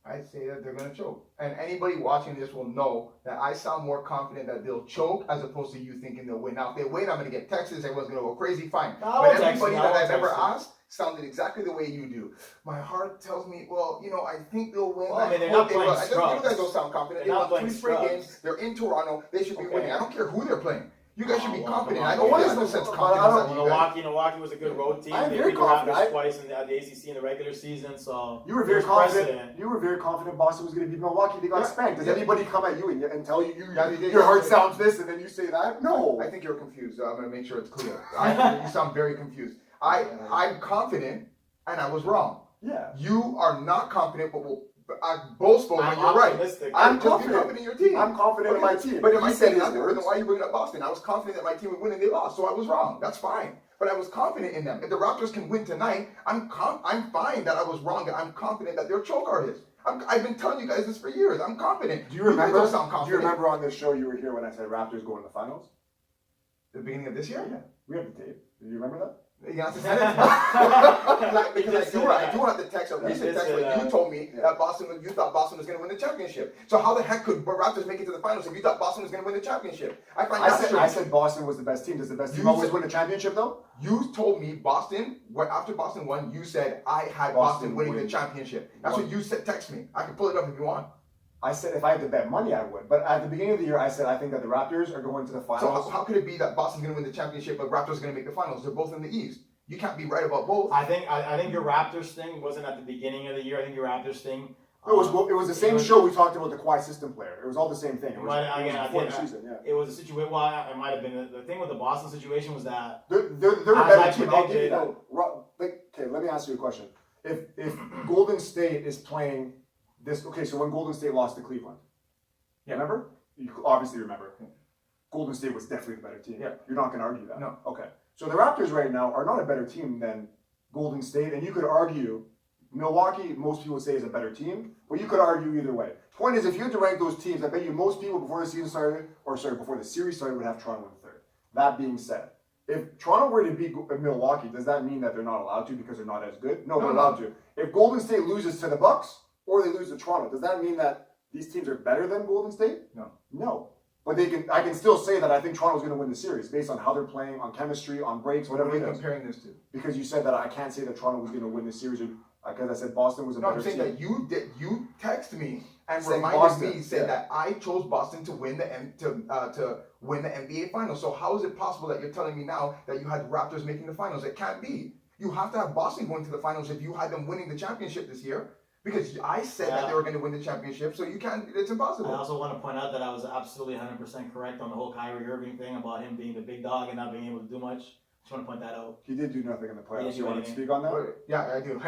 I say that they're going to choke. And anybody watching this will know that I sound more confident that they'll choke as opposed to you thinking they'll win. Now, if they win, I'm going to get texts. Everyone's going to go crazy. Fine. But everybody that I've ever asked sounded exactly the way you do. My heart tells me, well, I think they'll win. Well, I mean, they're not playing scrubs. You guys don't sound confident. They won 3 straight games. They're in Toronto. They should be winning. I don't care who they're playing. You guys should be confident. I know there's no sense confidence. Milwaukee was a good road team. I'm They very beat the Raptors confident. twice in the ACC in the regular season. So You were very there's confident. precedent. You were very confident Boston was going to beat Milwaukee. They got spanked. Does anybody come at you and tell you they did. your heart sounds this and then you say that? No. I think you're confused. I'm going to make sure it's clear. You sound very confused. I'm confident, and I was wrong. Yeah. You are not confident, but boastful when you're right. I'm Just be confident. confident in your team. I'm confident in my team. But if I said that, words. then why are you bringing up Boston? I was confident that my team would win and they lost, so I was wrong. That's fine. But I was confident in them. If the Raptors can win tonight, I'm fine that I was wrong. I'm confident that they're choke artists. I've been telling you guys this for years. I'm confident. Do you remember? guys don't sound confident. Do you remember on this show you were here when I said Raptors go in the finals? The beginning of this year? Yeah. We have the tape. Do you remember that? You have to send it to me. Because I do have the text, a recent text where you told me that you thought Boston was going to win the championship. So how the heck could Raptors make it to the finals if you thought Boston was going to win the championship? I said Boston was the best team. Does the best team always win the championship though? You told me Boston, after Boston won, you said I had Boston winning the championship. That's what you said, text me. I can pull it up if you want. I said if I had to bet money, I would. But at the beginning of the year, I said I think that the Raptors are going to the finals. So how could it be that Boston's going to win the championship but Raptors are going to make the finals? They're both in the East. You can't be right about both. I think your Raptors thing wasn't at the beginning of the year. I think your Raptors thing. It was the same show we talked about the Kawhi system player. It was all the same thing. It was before the season. Yeah. It was a situation. Well, it might have been the thing with the Boston situation was that they're a better team. I'll give you that. Okay, let me ask you a question. If Golden State is playing this, so when Golden State lost to Cleveland, remember? You obviously remember. Golden State was definitely the better team. Yeah. You're not going to argue that. No. Okay. So the Raptors right now are not a better team than Golden State, and you could argue Milwaukee, most people would say, is a better team, but you could argue either way. Point is, if you had to rank those teams, I bet you most people before the series started, would have Toronto in third. That being said, if Toronto were to beat Milwaukee, does that mean that they're not allowed to because they're not as good? No, they're allowed to. If Golden State loses to the Bucks or they lose to Toronto, does that mean that these teams are better than Golden State? No. But I can still say that I think Toronto's going to win the series based on how they're playing, on chemistry, on breaks, whatever it is. What are you comparing this to? Because you said that I can't say that Toronto was going to win the series because I said Boston was a better team. No, I'm saying that you texted me and Saying reminded Boston, me, said that I chose Boston to win to win the NBA Finals. So how is it possible that you're telling me now that you had Raptors making the finals? It can't be. You have to have Boston going to the finals if you had them winning the championship this year. Because I said that they were going to win the championship, so you can't. It's impossible. I also want to point out that I was absolutely 100% correct on the whole Kyrie Irving thing about him being the big dog and not being able to do much. Just want to point that out. He did do nothing in the playoffs. You want to anything. speak on that? Yeah, I do.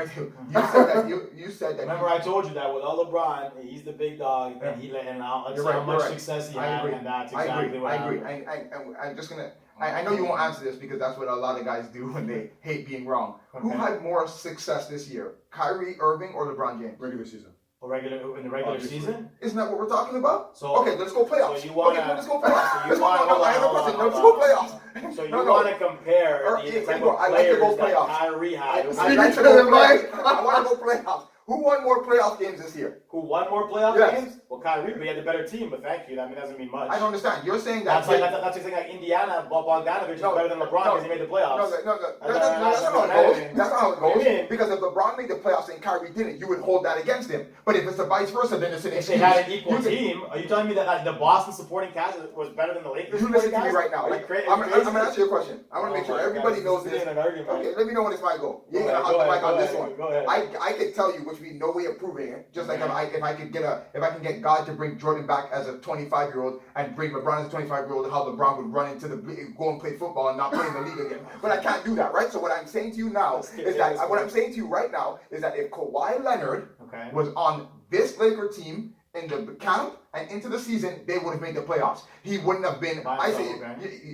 You said that. Remember, I told you that without LeBron, he's the big dog, and let's see how much success he had, and that's exactly what happened. I agree. I'm just gonna. I know you won't answer this because that's what a lot of guys do when they hate being wrong. Okay. Who had more success this year, Kyrie Irving or LeBron James? Regular season. In the regular season? Isn't that what we're talking about? So okay, let's go playoffs. So you wanna, let's go playoffs. So you wanna, I have a question. Let's go playoffs. So you want to compare the type of players that Kyrie had. I want to go playoffs. Who won more playoff games this year? Who won more playoff games? Well, Kyrie, but he had the better team, but thank you. I mean, that doesn't mean much. I don't understand. You're saying that. That's like Indiana, Bogdanovich is better than LeBron because he made the playoffs. That's not how it goes. That's not how it goes. Because if LeBron made the playoffs and Kyrie didn't, you would hold that against him. But if it's the vice versa, then it's an excuse. If they had an equal team, are you telling me that the Boston supporting cast was better than the Lakers? You listen to me right now. I'm going to answer your question. I want to make sure everybody knows this. Okay, let me know when it's my go. You ain't going to hop the mic on this one. I can tell you, which we no way of proving it. Just like if I can get God to bring Jordan back as a 25-year-old and bring LeBron as a 25-year-old, how LeBron would run into go and play football and not play in the league again. But I can't do that, right? So what I'm saying to you now is that if Kawhi Leonard was on this Laker team in the camp and into the season, they would have made the playoffs. He wouldn't have been.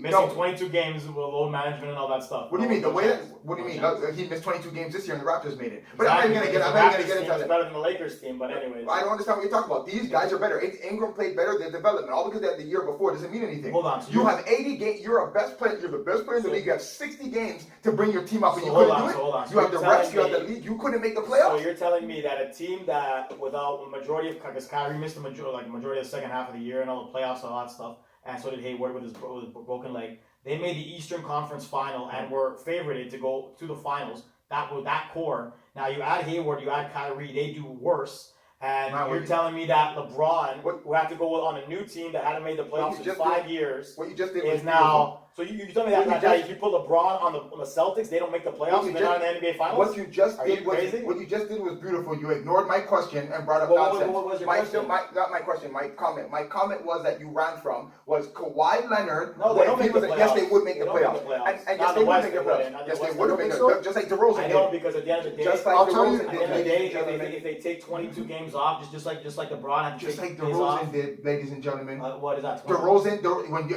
Missing 22 games with load management and all that stuff. What do you mean? What do you mean? He missed 22 games this year, and the Raptors made it. But I'm not even gonna get into that. Better than the Lakers team, but anyways. I don't understand what you're talking about. These guys are better. Ingram played better. Their development, all because they had the year before, doesn't mean anything. Hold on. So you have 80 games. You're a best player. You're the best player in the league. You have 60 games to bring your team up, and you couldn't do it. You have the refs. You have the league. You couldn't make the playoffs. So you're telling me that a team that without the majority of, because Kyrie missed the majority of the second half of the year and all the playoffs and all that stuff, and so did Hayward with his broken leg. They made the Eastern Conference Final and were favorited to go to the finals. That was that core. Now you add Hayward, you add Kyrie, they do worse. And you're telling me that LeBron, who had to go on a new team that hadn't made the playoffs in 5 years, what you just did is now. So you tell me that if you put LeBron on the Celtics, they don't make the playoffs and they're not in the NBA Finals? What you just did was beautiful. You ignored my question and brought up nonsense. What was your question? Not my question, my comment. My comment was that you ran from was Kawhi Leonard. No, they don't make the playoffs. Yes, they would make the playoffs. And yes, they would make the playoffs. Yes, they would make the playoffs. Just like DeRozan did. I know, because at the end of the day, just like DeRozan did. At the end of the day, if they take 22 games off, just like LeBron had to just take like DeRozan did, ladies and gentlemen. What is that? DeRozan,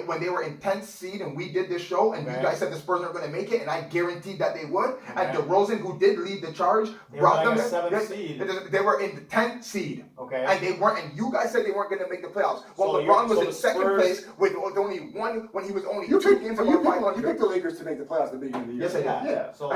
when they were in 10th seed and we did this show and you guys said the Spurs aren't going to make it, and I guaranteed that they would. And DeRozan, who did lead the charge, brought them in. They were in the 10th seed. Okay. And they weren't. And you guys said they weren't going to make the playoffs. Well, LeBron was in second place with only one when he was only 2 games above 500. You picked the Lakers to make the playoffs at the beginning of the year. Yes, I did. Yeah. So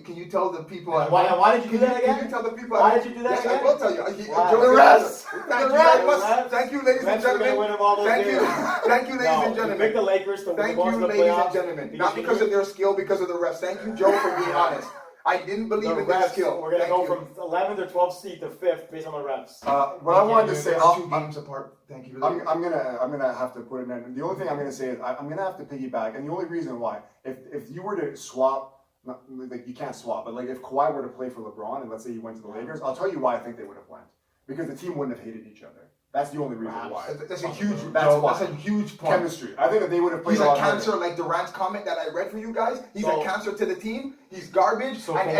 can you tell the people? Why did you do that again? Can you tell the people? Why did you do that again? again? I will tell you. The refs. Thank you very much. Thank you, ladies and gentlemen. Thank you. Thank you, ladies and gentlemen. Pick the Lakers to Thank you, ladies and gentlemen. Not because of their skill, because of the refs. Thank you, Joe, for being honest. I didn't believe in their skill. We're going to go from 11th or 12th seed to 5th based on the refs. What I wanted to say, 2 games apart. Thank you. I'm gonna have to put an end. The only thing I'm gonna say is I'm gonna have to piggyback, and the only reason why, if you were to swap, like you can't swap, but like if Kawhi were to play for LeBron and let's say he went to the Lakers, I'll tell you why I think they would have went, because the team wouldn't have hated each other. That's the only reason why. That's a huge. That's a huge point. Chemistry. I think that they would have played. He's a cancer, like Durant's comment that I read for you guys. He's a cancer to the team. He's garbage. So and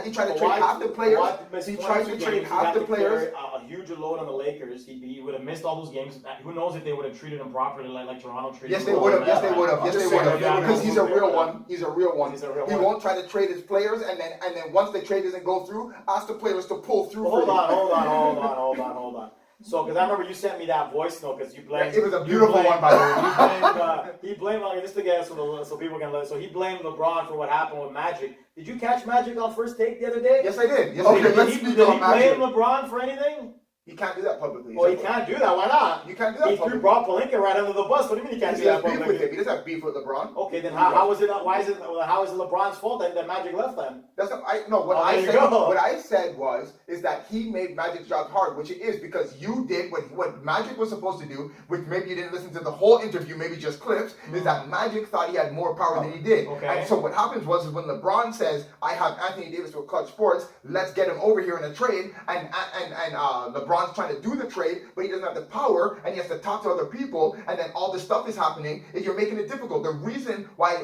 he tried to trade half the players. He tried to trade half the players. A huge load on the Lakers. He would have missed all those games. Who knows if they would have treated him properly like Toronto treated him? Yes, they would have. Yes, they would have. Yes, they would have. Because he's a real one. He's a real one. He won't try to trade his players, and then once the trade doesn't go through, ask the players to pull through. Hold on. So, because I remember you sent me that voice note because you blamed. It was a beautiful one, by the way. He blamed just again so people can listen. So he blamed LeBron for what happened with Magic. Did you catch Magic on First Take the other day? Yes, I did. Let's speak on Magic. Did he blame LeBron for anything? He can't do that publicly. Well, he can't do that. Why not? You can't do that publicly. He brought Pelinka right under the bus. What do you mean he can't do that publicly? He doesn't have beef with LeBron. Okay, then how is it? Why is it? How is it LeBron's fault that Magic left then? That's not, what I said was that he made Magic's job hard, which it is because you did what Magic was supposed to do, which maybe you didn't listen to the whole interview, maybe just clips, is that Magic thought he had more power than he did. Okay. And so what happens was when LeBron says, I have Anthony Davis with Clutch Sports, let's get him over here in a trade, and LeBron's trying to do the trade, but he doesn't have the power, and he has to talk to other people, and then all this stuff is happening, and you're making it difficult. The reason why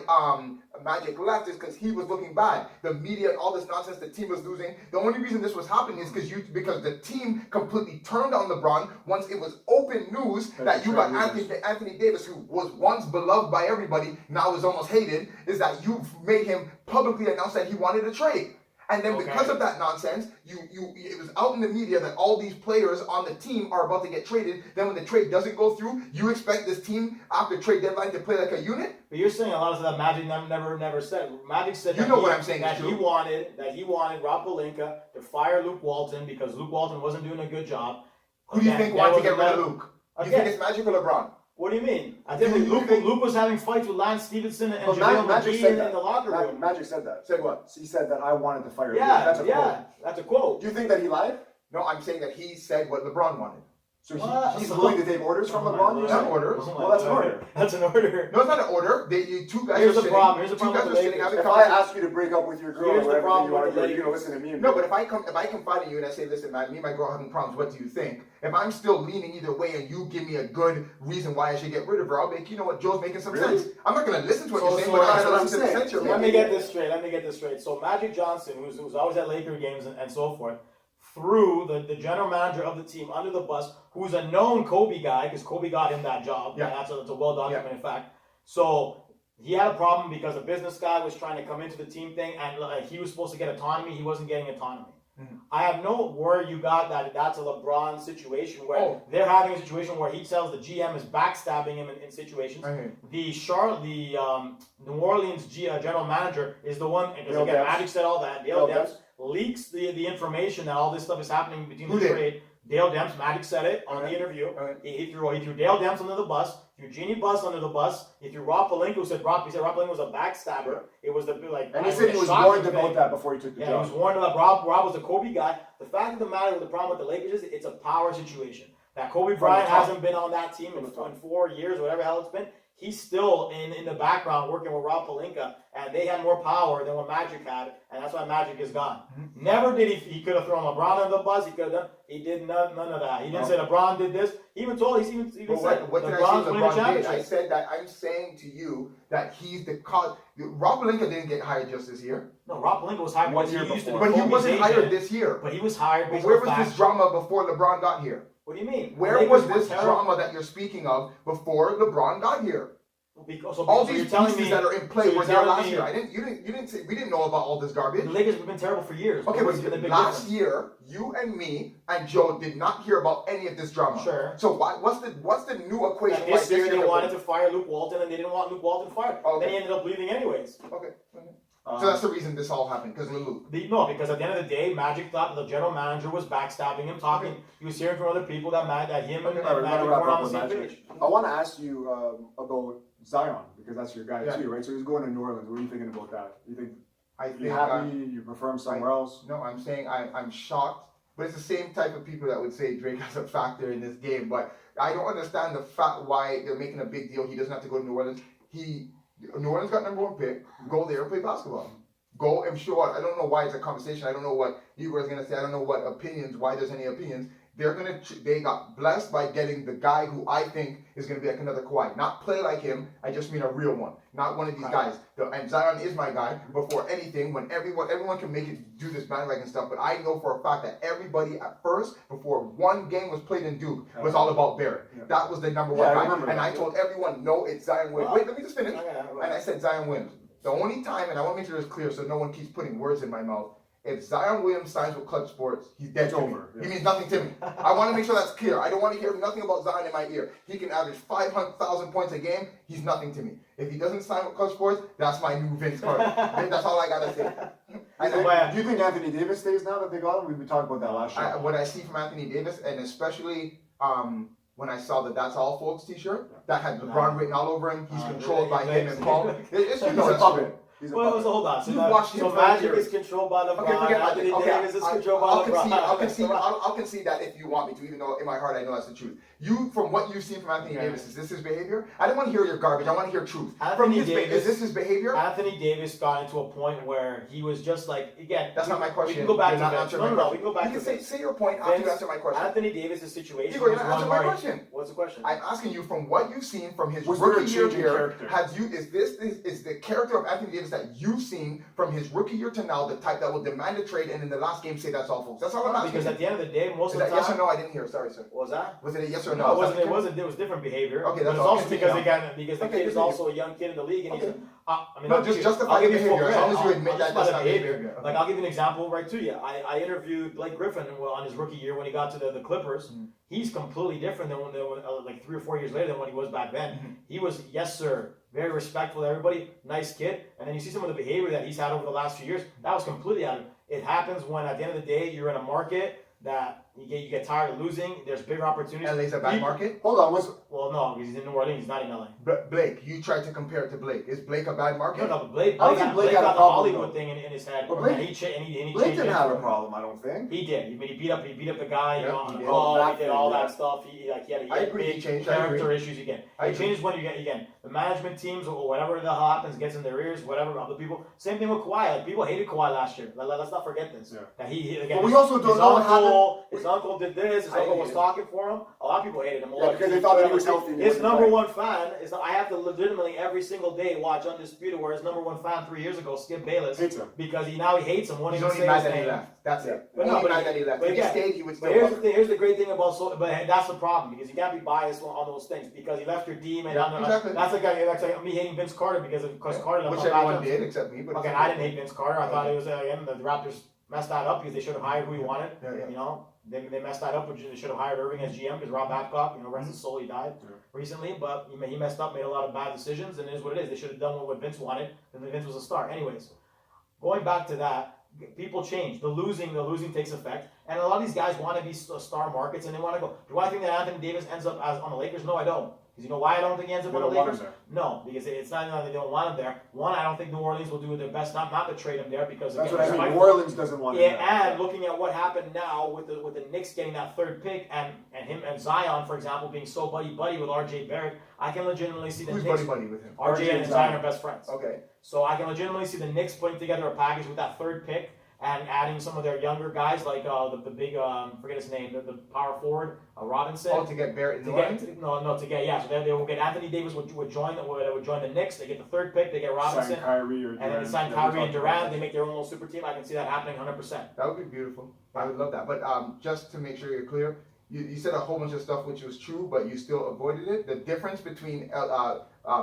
Magic left is because he was looking bad. The media and all this nonsense, the team was losing. The only reason this was happening is because the team completely turned on LeBron once it was open news that you got Anthony Davis, who was once beloved by everybody, now is almost hated, is that you made him publicly announce that he wanted a trade. And then because of that nonsense, it was out in the media that all these players on the team are about to get traded. Then when the trade doesn't go through, you expect this team after trade deadline to play like a unit? But you're saying a lot of that Magic never said. Magic said what I'm saying that he wanted Rob Pelinka to fire Luke Walton because Luke Walton wasn't doing a good job. Who do you think wanted to get rid of Luke? You think it's Magic or LeBron? What do you mean? I think Luke was having fights with Lance Stevenson and JaVale McGee in the locker room. Magic said that. Said what? He said that I wanted to fire Luke. That's a quote. Do you think that he lied? No, I'm saying that he said what LeBron wanted. So he's willing to take orders from LeBron? That's an order. Well, that's an order. That's an order. No, it's not an order. Two guys Here's are the problem. sitting. Here's the problem Two guys are sitting. If I ask you to break up with your girl, Here's the problem you're with the going to listen to me. No, but if I confide in you and I say, listen, man, me and my girl are having problems, what do you think? If I'm still leaning either way and you give me a good reason why I should get rid of her, I'll make, you know what, Joe's making some sense. I'm not going to listen to what you're saying, but I'm going to listen to the sense you're Let me get this straight. So Magic Johnson, who's always at Laker games and so forth, threw the general manager of the team under the bus, who's a known Kobe guy, because Kobe got him that job. Yeah. And that's a well-documented fact. So he had a problem because the business guy was trying to come into the team thing, and he was supposed to get autonomy. He wasn't getting autonomy. Mhm. I have no where you got that's a LeBron situation where Oh. they're having a situation where he tells the GM is backstabbing him in situations. Okay. The New Orleans general manager is the one, because Dale again, Demps. Magic said all that. Dale Dale Demps Demps. leaks the information that all this stuff is happening between Who the did? trade. Dale Demps, Magic said it on Okay. the interview. Okay. He threw Dale Demps under the bus. He threw Jeannie Buss under the bus. He threw Rob Pelinka, who said Rob Pelinka was a backstabber. It was the And he said he was warned about that before he took the Yeah, he job. was warned about Rob was a Kobe guy. The fact of the matter with the problem with the Lakers is it's a power situation. That Kobe Bryant top. hasn't been on that team in From the top. 4 years, whatever the hell it's been. He's still in the background working with Rob Pelinka, and they had more power than what Magic had, and that's why Magic is gone. Mhm. Never did he could have thrown LeBron under the bus. He could have done. He did none of that. He didn't No. say LeBron did this. He even But said what did I LeBron's say winning the LeBron did? I championship. said that I'm saying to you that he's the cause. Rob Pelinka didn't get hired just this year, No, Rob Pelinka was hired One because he year used to be before. but he Kobe's wasn't agent, hired this year. But he was hired. But based where on was facts. this drama before LeBron got here? What do you mean? Where Lakers was were this terrible. drama that you're speaking of before LeBron got here? Because, so, All so these you're telling pieces me that are in play so you're were there telling last me- year. You didn't say we didn't know about all this garbage. the Lakers have been terrible for years. Okay, What's been the but big last difference? year, you and me and Joe did not hear about any of this drama. Sure. So what's the new equation? And why this year they year- wanted to fire Luke Walton, and they didn't want Luke Walton fired. Okay. Then he ended up leaving anyways. Okay. Um, So that's the reason this all happened because of Luke. No, because at the end of the day, Magic thought the general manager was backstabbing him, talking. He was hearing from other people that him and, All right, we're Magic gonna wrap weren't up on the with same Magic. page. I want to ask you about Zion because that's your guy Yeah. too, right? So he's going to New Orleans. What are you thinking about that? You think I you think happy? You prefer him somewhere else? no, I'm saying I'm shocked, but it's the same type of people that would say Drake has a factor in this game. But I don't understand the fact why they're making a big deal. He doesn't have to go to New Orleans. New Orleans got #1 pick. Go there and play basketball. Go and show up. I don't know why it's a conversation. I don't know what Igor is gonna say. I don't know what opinions. Why there's any opinions? They got blessed by getting the guy who I think is going to be like another Kawhi. Not play like him, I just mean a real one. Not one of these guys. And Zion is my guy. Before anything, when everyone can make it do this bandwagon stuff, but I know for a fact that everybody at first, before one game was played in Duke, was all about Barrett. Yeah. That was the number Yeah, I one guy. remember And that. I told everyone, no, it's Zion wins. Well, Wait, let me just finish. Okay, And I said Zion wins. The only time, and I want to make sure it's clear so no one keeps putting words in my mouth, if Zion Williams signs with Clutch Sports, he's dead It's to over, me. yeah. He means nothing to me. I want to make sure that's clear. I don't want to hear nothing about Zion in my ear. He can average 500,000 points a game. He's nothing to me. If he doesn't sign with Clutch Sports, that's my new Vince Carter. That's all I got to say. Do you think Anthony Davis stays now that they got him? We talked about that last show. What I see from Anthony Davis, and especially when I saw the That's All Folks t-shirt, that had LeBron written all over him. He's controlled by him and Paul. It's He's because a puppet. He's a Well, puppet. so hold on. So, You've that, watched so him for Magic years. is controlled by LeBron. Okay, forget Anthony Magic. Okay, Davis is controlled by LeBron. I'll concede that if you want me to, even though in my heart I know that's the truth. You, from what you've seen from Anthony Davis, is this his behavior? I don't want to hear your garbage. I want to hear truth. Is this his behavior? Anthony Davis got into a point where he was just like, again. That's not my question. We can go back You're to not Vince. answering No, my we can go back You to can Vince. say your point after you Vince, answer my question. Anthony Davis' situation Igor, you're was not one answering my where question. What's the question? I'm asking you from what you've seen from his Was there a rookie year change in here. character? Is the character of Anthony Davis that you've seen from his rookie year to now the type that will demand a trade and in the last game say that's all, folks? That's all I'm asking. Because at the end of the day, most Is of that the yes or time. no? I didn't hear. Sorry, sir. What was that? Was it a yes or No, no? it wasn't. It was different behavior. Okay, but that's it's all. also because Continue. the kid is continue. also a young kid in the league, and Okay. he's. I mean, No, I'll just give you- justify I'll the give you full behavior, as long as you credit. admit I'll that justify that's the not behavior. behavior. Like I'll give you an example right to you. I interviewed Blake Griffin on his rookie year when he got to the Clippers. Mhm. He's completely different than like 3 or 4 years later than what he was back then. Mhm. He was yes sir, very respectful to everybody, nice kid. And then you see some of the behavior that he's had over the last few years. That was completely out of it. It happens when at the end of the day you're in a market that you get tired of losing. There's bigger opportunities. LA's a bad People- market. Hold on. Well, no, because he's in New Orleans. He's not in LA. Blake, you tried to compare it to Blake. Is Blake a bad market? No, but Blake I don't think Blake had a got the problem, Hollywood though. thing in his head. But Blake- and he changed Blake didn't it. have a problem, I don't think. He did. He beat up the guy Yeah, on he the did. call. That He did thing, all yeah. that stuff. He had I agree, he big changed, I character agree. issues again. I It agree. changes when you get again the management teams or whatever the hell happens gets in their ears. Whatever other people. Same thing with Kawhi. Like people hated Kawhi last year. Let's not forget this. Yeah. That he again. But we also don't his know what uncle, uncle did this. His uncle was talking for him. A lot of people hated him. Yeah, because they thought that he was healthy. His number one fan is I have to legitimately every single day watch Undisputed, where his number one fan 3 years ago, Skip Bayless, hates him because he hates him. He's only mad that he left. That's it. But only mad that he left. If he stayed, he would still. But here's the thing. Here's the great thing about but that's the problem, because you can't be biased on those things, because he left your team and exactly. that's like me hating Vince Carter because Carter left. Which everyone did except me. But okay, I didn't hate Vince Carter. I thought it was again the Raptors messed that up because they should have hired who he wanted. You know, they messed that up, which they should have hired Irving as GM because Rob Babcock, rest his soul, he died recently. But he messed up, made a lot of bad decisions, and it is what it is. They should have done what Vince wanted, and then Vince was a star. Anyways, going back to that, people change. The losing takes effect, and a lot of these guys want to be star markets, and they want to go. Do I think that Anthony Davis ends up on the Lakers? No, I don't. Because you know why I don't think he ends up on the Lakers? No, because it's not that they don't want him there. One, I don't think New Orleans will do their best not to trade him there because that's again, what I mean. New Orleans doesn't want him there. And looking at what happened now with the Knicks getting that third pick and him and Zion, for example, being so buddy with RJ Barrett, I can legitimately see the Who's Knicks. buddy with him? RJ and Zion are best friends. Okay. So I can legitimately see the Knicks putting together a package with that third pick and adding some of their younger guys like the big forget his name, the power forward Robinson. Oh, to get Barrett in the line? So they will get Anthony Davis would join the Knicks. They get the third pick. They get Robinson. Sign Kyrie or and then they sign Kyrie and Durant. They make their own little super team. I can see that happening 100%. That would be beautiful. I would love that. But just to make sure you're clear, you said a whole bunch of stuff which was true, but you still avoided it. The difference between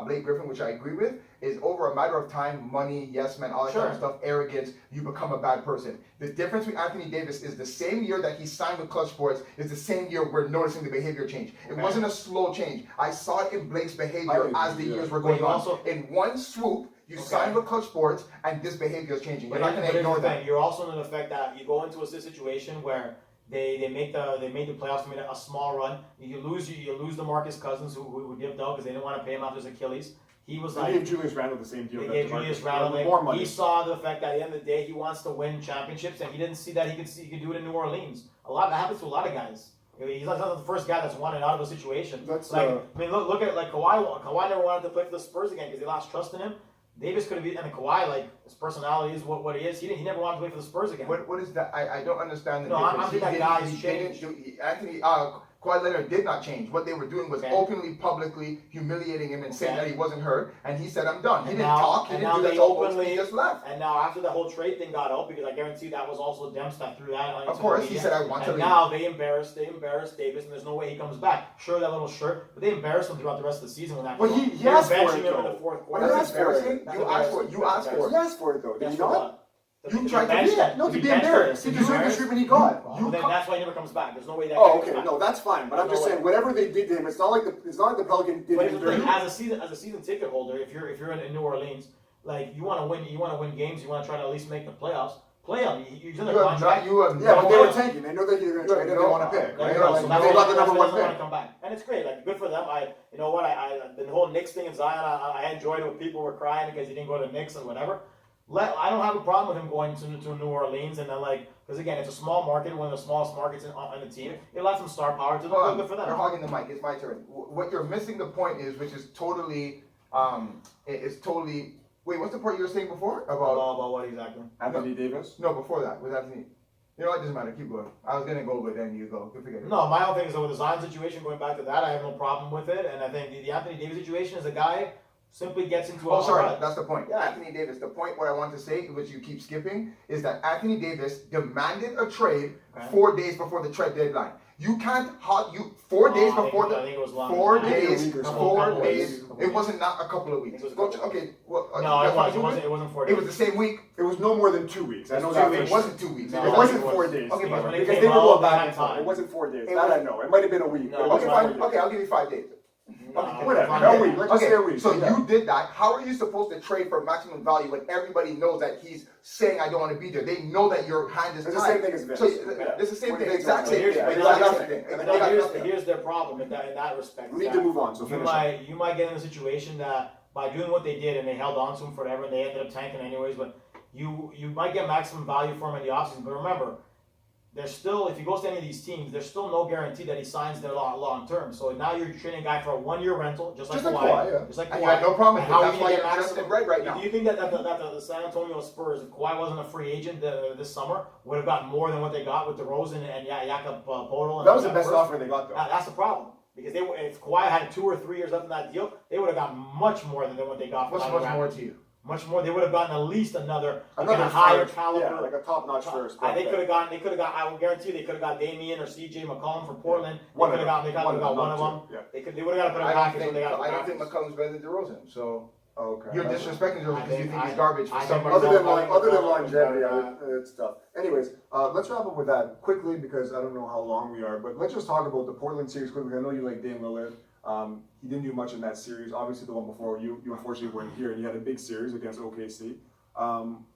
Blake Griffin, which I agree with, is over a matter of time, money, yes man, all that kind of stuff, arrogance, you become a bad person. The difference with Anthony Davis is the same year that he signed with Clutch Sports is the same year we're noticing the behavior change. It wasn't a slow change. I saw it in Blake's behavior as the years were going on. In one swoop, you sign with Clutch Sports, and this behavior is changing. You're not going to ignore that. You're also in the fact that you go into a situation where they made the playoffs, made a small run. You lose the Marcus Cousins who dipped out because they didn't want to pay him after his Achilles. He was they gave Julius Randle the same deal. They gave Julius Randle more money. He saw the fact that at the end of the day he wants to win championships, and he didn't see that he could do it in New Orleans. That happens to a lot of guys. He's not the first guy that's wanted out of a situation. Look at like Kawhi. Kawhi never wanted to play for the Spurs again because they lost trust in him. Davis could have been, and Kawhi, his personality is what he is. He never wanted to play for the Spurs again. What is that? I don't understand the difference. No, I think that guy's changed. Kawhi Leonard did not change. What they were doing was openly, publicly humiliating him and saying that he wasn't hurt, and he said, "I'm done." He didn't talk. He didn't do that openly. He just left. And now after the whole trade thing got out, because I guarantee that was also Demps that threw that on. Of course, he said, "I want to leave." And now they embarrassed Davis, and there's no way he comes back. Sure, that little shirt, but they embarrassed him throughout the rest of the season when that. Well, he asked for it him in the fourth quarter. That's embarrassing. You asked for it. You asked for it. He asked for it though. Did he not? You tried to be it. No, to be embarrassed. He deserved the treatment he got. Then that's why he never comes back. There's no way that. Oh, okay. No, that's fine. But I'm just saying, whatever they did to him, it's not like the Pelicans did him dirty. As a season ticket holder, if you're in New Orleans, like you want to win games, you want to try to at least make the playoffs. Play him. He's in the contract. But they were tanking. They know that you're going to trade him. They want to pick. Right? So they got the number one pick. pick. Come back, and it's great. Like good for them. You know what? The whole Knicks thing in Zion, I enjoyed it when people were crying because he didn't go to Knicks and whatever. I don't have a problem with him going to New Orleans and then because again it's a small market, one of the smallest markets on the team. It lets some star power to good for them. You're hogging the mic. It's my turn. What you're missing the point is, which is totally, Wait, what's the part you were saying before about what exactly? Anthony Davis? No, before that with Anthony. You know what? It doesn't matter. Keep going. I was gonna go, but then you go. You forget it. No, my whole thing is with the Zion situation. Going back to that, I have no problem with it, and I think the Anthony Davis situation is a guy. Simply gets into that's the point. Yeah. Anthony Davis, the point what I want to say, which you keep skipping, is that Anthony Davis demanded a trade 4 days before the trade deadline. You can't 4 days before the 4 days. 4 days. It wasn't not a couple of weeks. Okay. Well, no, it wasn't 4 days. It was the same week. It was no more than 2 weeks. I know that. It wasn't 2 weeks. It wasn't 4 days. Okay, but because they were going back and forth. It wasn't 4 days. That I know. It might have been a week. Okay, fine. Okay, I'll give you 5 days. Whatever. A week. Let's just say a week. So you did that. How are you supposed to trade for maximum value when everybody knows that he's saying I don't want to be there? They know that your hand is tied. It's the same thing as Vince. So it's the same thing. Exact same thing. Here's their problem in that respect. We need to move on. So you might get in a situation that by doing what they did and they held on to him forever and they ended up tanking anyways, but you might get maximum value for him in the offseason. But remember, there's still, if he goes to any of these teams, there's still no guarantee that he signs there long term. So now you're trading a guy for a 1 year rental, just like Kawhi. Yeah. Just like And Kawhi. you had no problem with And it. how are That's you why gonna you're get just in maximum? red right now. Do you think that the San Antonio Spurs, if Kawhi wasn't a free agent this summer, would have gotten more than what they got with DeRozan and Jakob Poeltl? That was the best offer they got, though. That's the problem. Because if Kawhi had 2 or 3 years left in that deal, they would have gotten much more than what they got. What's much more to you? Much more. They would have gotten at least another Another higher first, caliber. yeah, like a top-notch first. They could have gotten. I will guarantee you, they could have got Damian or CJ McCollum for Portland. One They of could have them. got one of them. Yeah. They would have got to put a package when they got. I don't think McCollum's better than DeRozan. So Okay. you're disrespecting DeRozan because you think he's I- garbage for I some think reason. Other than longevity, it's tough. Anyways, let's wrap up with that quickly because I don't know how long we are, but let's just talk about the Portland series quickly. I know you like Dame Lillard. He didn't do much in that series. Obviously, the one before you unfortunately weren't here, and you had a big series against OKC.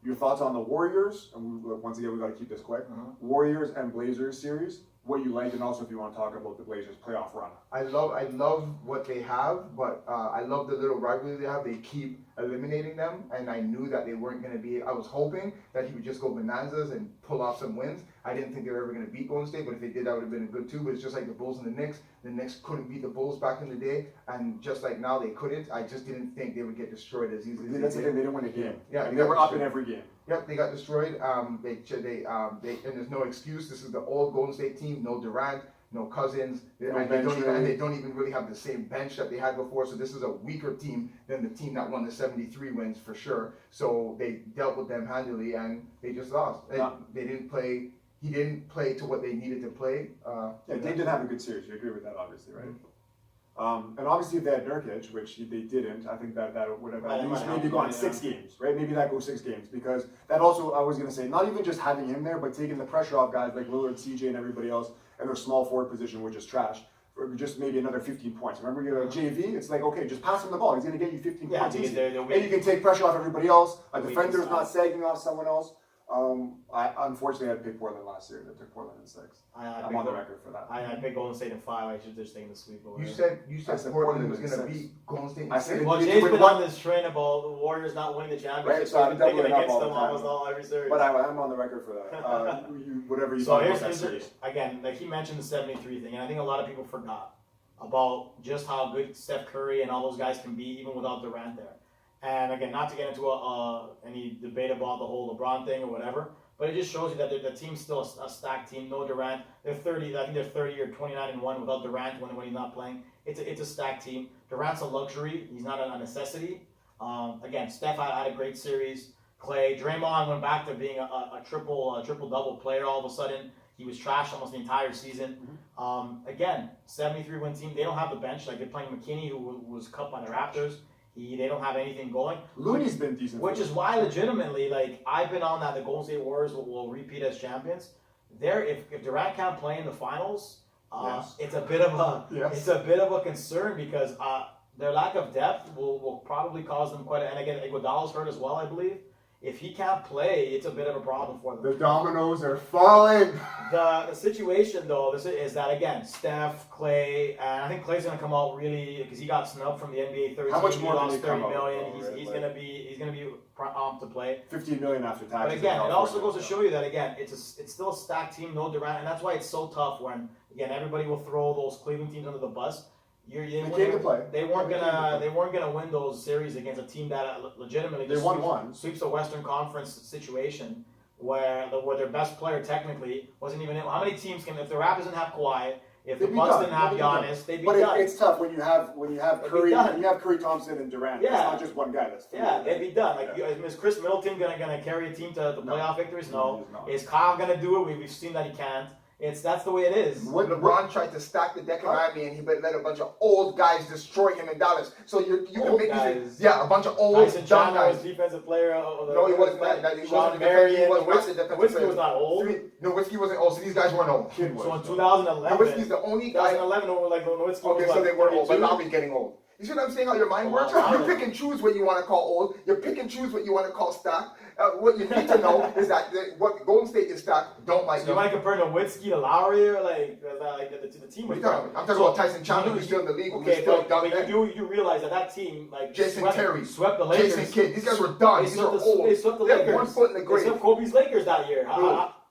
Your thoughts on the Warriors? And once again, we got to keep this quick. Warriors and Blazers series. What you like, and also if you want to talk about the Blazers playoff run. I love what they have, but I love the little rivalry they have. They keep eliminating them, and I knew that they weren't going to be. I was hoping that he would just go bonanzas and pull off some wins. I didn't think they were ever going to beat Golden State, but if they did, that would have been good too. But it's just like the Bulls and the Knicks. The Knicks couldn't beat the Bulls back in the day, and just like now they couldn't. I just didn't think they would get destroyed as easily as That's they the did. thing, they didn't win a game. Yeah, they were up in every game. Yep, they got destroyed. And there's no excuse. This is the old Golden State team. No Durant, no Cousins. They don't even really have the same bench that they had before. So this is a weaker team than the team that won the 73 wins for sure. So they dealt with them handily, and they just lost. They didn't play. He didn't play to what they needed to play. Dame didn't have a good series. You agree with that, obviously, right? And obviously, if they had Nurkic, which they didn't, I think that would have at least maybe gone 6 games, right? Maybe that goes 6 games because that also, I was going to say, not even just having him there, but taking the pressure off guys like Lillard, CJ, and everybody else, and their small forward position, which is trash, for just maybe another 15 points. Remember, you're a JV, it's like, okay, just pass him the ball. He's going to get you 15 points easy. And you can take pressure off everybody else. A defender's not sagging off someone else. I unfortunately had to pick Portland last year. I took Portland in 6. I'm on the record for that. I picked Golden State in 5. I should just take the sweep over. You said Portland was going to beat Golden State. I said well, Jay's been on this train about the Warriors not winning the championship. Right, so I'm thinking doubling up against all them the time. almost all every series. But I'm on the record for that. Whatever you so think here's about that series. again, like he mentioned the 73 thing, and I think a lot of people forgot about just how good Steph Curry and all those guys can be even without Durant there. And again, not to get into any debate about the whole LeBron thing or whatever, but it just shows you that the team's still a stacked team. No Durant. They're 30. I think they're 30 or 29-1 without Durant when he's not playing. It's a stacked team. Durant's a luxury. He's not a necessity. Again, Steph had a great series. Clay, Draymond went back to being a triple double player. All of a sudden, he was trashed almost the entire season. Again, 73-win team. They don't have the bench. Like they're playing McKinney, who was cut by the Raptors. They don't have anything going. Looney's been decent. Which is why, legitimately, like I've been on that the Golden State Warriors will repeat as champions. If Durant can't play in the finals, it's a bit of a concern because their lack of depth will probably cause them quite. And again, Iguodala's hurt as well, I believe. If he can't play, it's a bit of a problem for them. The dominoes are falling. The situation, though, is that, again, Steph, Clay, and I think Clay's going to come out really, because he got snubbed from the NBA 13. How much more can he come $30 million. out? He's going to be prompt to play. $15 million after taxes. But again, it also goes to show you that, again, it's still a stacked team, no Durant, and that's why it's so tough when, again, everybody will throw those Cleveland teams under the bus. They weren't gonna win those series against a team that legitimately sweeps a Western Conference situation where their best player technically wasn't even in. How many teams if the Raptors didn't have Kawhi, if the Bucks didn't have Giannis, they'd be done. But it's tough when you have Curry, Thompson and Durant. Yeah. It's not just one guy. They'd be done. Like is Chris Middleton gonna carry a team to playoff victories? No. Is Kyle gonna do it? We've seen that he can't. That's the way it is. When LeBron tried to stack the deck in Miami and he let a bunch of old guys destroy him in Dallas. So you can make these, a bunch of old Tyson dumb Chandler guys. defensive player. No, he wasn't. He Sean wasn't Marion. Nowitzki was not old. Nowitzki wasn't old. So these guys weren't old. Kid was. So in 2011, Nowitzki's the only guy. 2011, Nowitzki. Okay, so they were old, but now he's getting old. You see what I'm saying? How your mind works? You pick and choose what you want to call old. You pick and choose what you want to call stacked. What you need to know is that what Golden State is stacked. Don't like. So you might compare Nowitzki to Lowry or like the team was. I'm talking about Tyson Chandler, who's still in the league. Okay, but you do realize that team like Jason Terry swept the Lakers. Jason Kidd. These guys were done. These are old. They swept the Lakers. They had 1 foot in the grave. They swept Kobe's Lakers that year.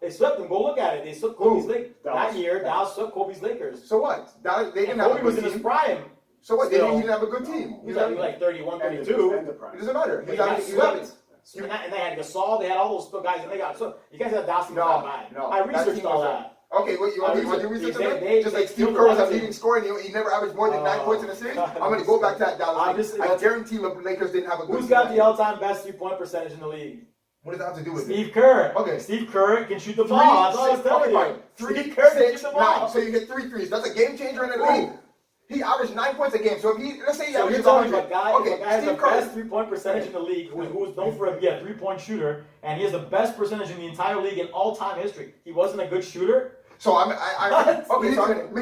They swept them. Go look at it. They swept Kobe's Lakers. That Dallas. year, Dallas swept Kobe's Lakers. So what? Dallas, they And didn't have a Kobe was good in his team. prime. So what? Still. He didn't have a good team. He was like 31, And 32. the prime. It doesn't matter. He He got was swept. And they had Gasol. They had all those guys, and they got so. You guys said Dallas was that bad. No, I that researched team all was that. Okay, wait, you want to do research on that? Just like Steve Kerr was a leading scorer and he never averaged more than 9 points in a series? I'm going to go back to that Dallas. I guarantee the Lakers didn't have a good Who's team. got the all-time best three-point percentage in the league? What does that have to do with it? Steve Kerr. Okay. Steve Kerr can shoot the ball. That's all I was telling you. Fine. 3, Steve Kerr can 6, shoot the 9. ball. So you get 3 threes. That's a game changer in the league. He averaged 9 points a game. So if he, let's say he So you're averages telling me 100. if a guy has the Steve Kerr. best three-point percentage in the league, who is known for being a three-point shooter, and he has the best percentage in the entire league in all-time history. He wasn't a good shooter. So okay. So Make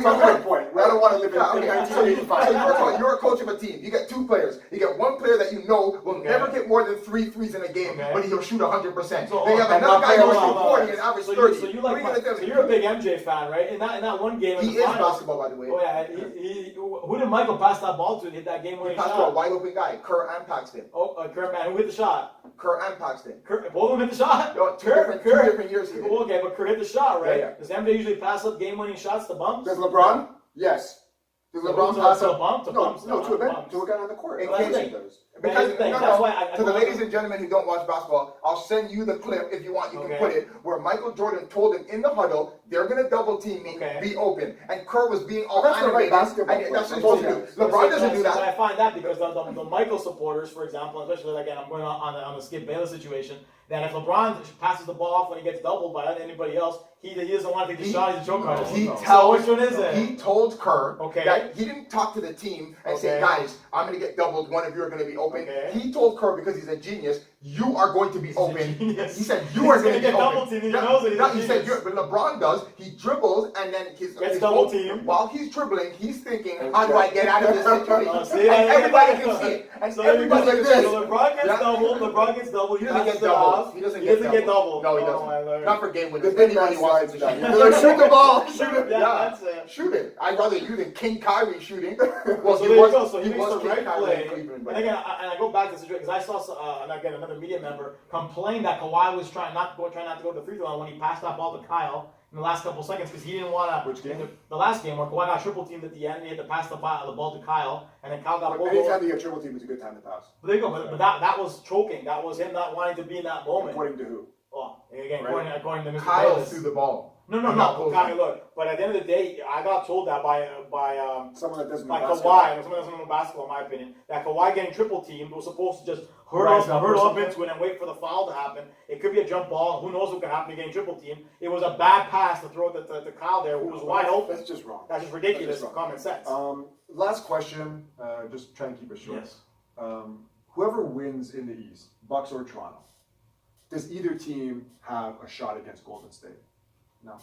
a fair point. I don't want to live in So 1985. you're a coach of a team. You get 2 players. You get one player that you know will never get more than 3 threes in a game, but he'll shoot 100%. So, then you have and another not guy play who'll around. shoot 40 and average So 30. you What are like you gonna tell so me? you're a big MJ fan, right? In that one game, in He the is finals, basketball, by the way. Oh yeah, who did Michael pass that ball to hit that game-winning He passed to a shot? wide open guy, Kerr and Paxton. Oh, Kerr, man, who hit the shot? Kerr and Paxton. Kerr, both of them hit the shot. No, two different years. He did. Okay, but Kerr hit the shot, right? Yeah. Does MJ usually pass up game-winning shots to bumps? Does LeBron? Yes. Does LeBron pass to a up? bump? To bumps? No, to a bumps. guy on the court. It That's can't what be. he does. Because That's the thing. no, That's no. why I To the go- ladies and gentlemen who don't watch basketball, I'll send you the clip if you want. You can Okay. put it where Michael Jordan told him in the huddle, "They're gonna double team me, Okay. be open." And Kerr was being all That's the right animated. basketball And that's what player. he's supposed to do. LeBron doesn't do But that. I find that because the Michael supporters, for example, especially again, I'm going on the Skip Bayless situation. That if LeBron passes the ball off when he gets doubled by anybody else, he doesn't want to take the shot. He's a choke artist. He So tells. which one is it? He told Kerr Okay. that he didn't talk to the team and say, Okay. "Guys, I'm going to get doubled. One of you are going to be open." Okay. He told Kerr because he's a genius, "You are going to be open." genius. He said, "You He's are gonna going to get be open." double teamed, he knows it, he's a He said, genius. "But LeBron does. He dribbles and then Gets double teamed. While he's dribbling, he's thinking, And "How do I check. get out of this situation?" Oh, see, and I- everybody can see it. And So everybody like can this. see So it. LeBron gets Yeah. doubled. LeBron gets doubled. He doesn't get passes it doubled. off. He doesn't He get doesn't get doubled. doubled. No, he Oh, my doesn't. Lord. Not for game winners. The big Anybody man wants slides to down. shoot. They're like, shoot the ball. Shoot it. Yeah, Yeah. that's it. Shoot it. I'd rather you than King Kyrie shooting. Well, so there you go. So he makes the King right Kyrie play. in Cleveland, but- And again, I go back to the situation because I saw and again another media member complain that Kawhi was trying not to go to the free throw line when he passed that ball to Kyle in the last couple seconds because he didn't want to. Which game? The last game where Kawhi got triple teamed at the end and he had to pass the ball to Kyle and then Kyle got pulled over. Anytime you get triple team, it's a good time to pass. But there you go. But that was choking. That was him not wanting to be in that moment. According to who? Oh, again, Right. according to Mr. Kyle Bayless. threw the ball. No, Not both. Kyle, look. But at the end of the day, I got told that by Someone that doesn't know Kawhi, basketball. and someone doesn't know basketball, in my opinion, that Kawhi getting triple teamed was supposed to just Rise up or hurdle up something. into it and wait for the foul to happen. It could be a jump ball. Who knows what could happen to getting triple teamed? It was a bad pass to throw it to Kyle there, who was wide open. That's just wrong. That's just ridiculous. That's just Common sense. Last question. Just try and keep it short. Yes. Whoever wins in the East, Bucks or Toronto, does either team have a shot against Golden State? No.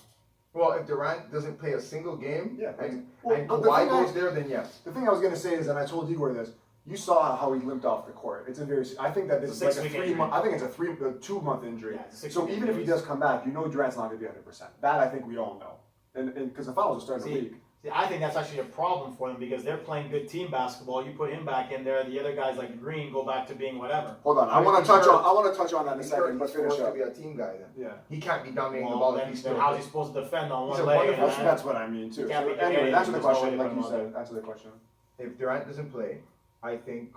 Well, if Durant doesn't play a single game Yeah, and well, but the Kawhi thing goes there, then yes. The thing I was going to say is, and I told Igor this, you saw how he limped off the court. It's a very. I think that this It's is a like a 6-week 3 month. I think it's a 2 month injury. Yeah, it's a So 6-week even if he injury. does come back, you know Durant's not going to be 100%. That I think we all know, and because the finals are starting See, the week. See, I think that's actually a problem for them because they're playing good team basketball. You put him back in there, the other guys like Green go back to being whatever. Hold on, I But want he's to touch hurt. on. I want to touch on that in a He's second. But he's finish supposed to up. be a team guy then. Yeah. He can't be dominating the Well, ball if then, he's then still. how's he supposed to defend on He's one a leg? wonderful and That's, then- that's what I mean too. Can't So be anyway, getting answer the there's no way question, to like put you him said. Answer the question. If Durant doesn't play, I think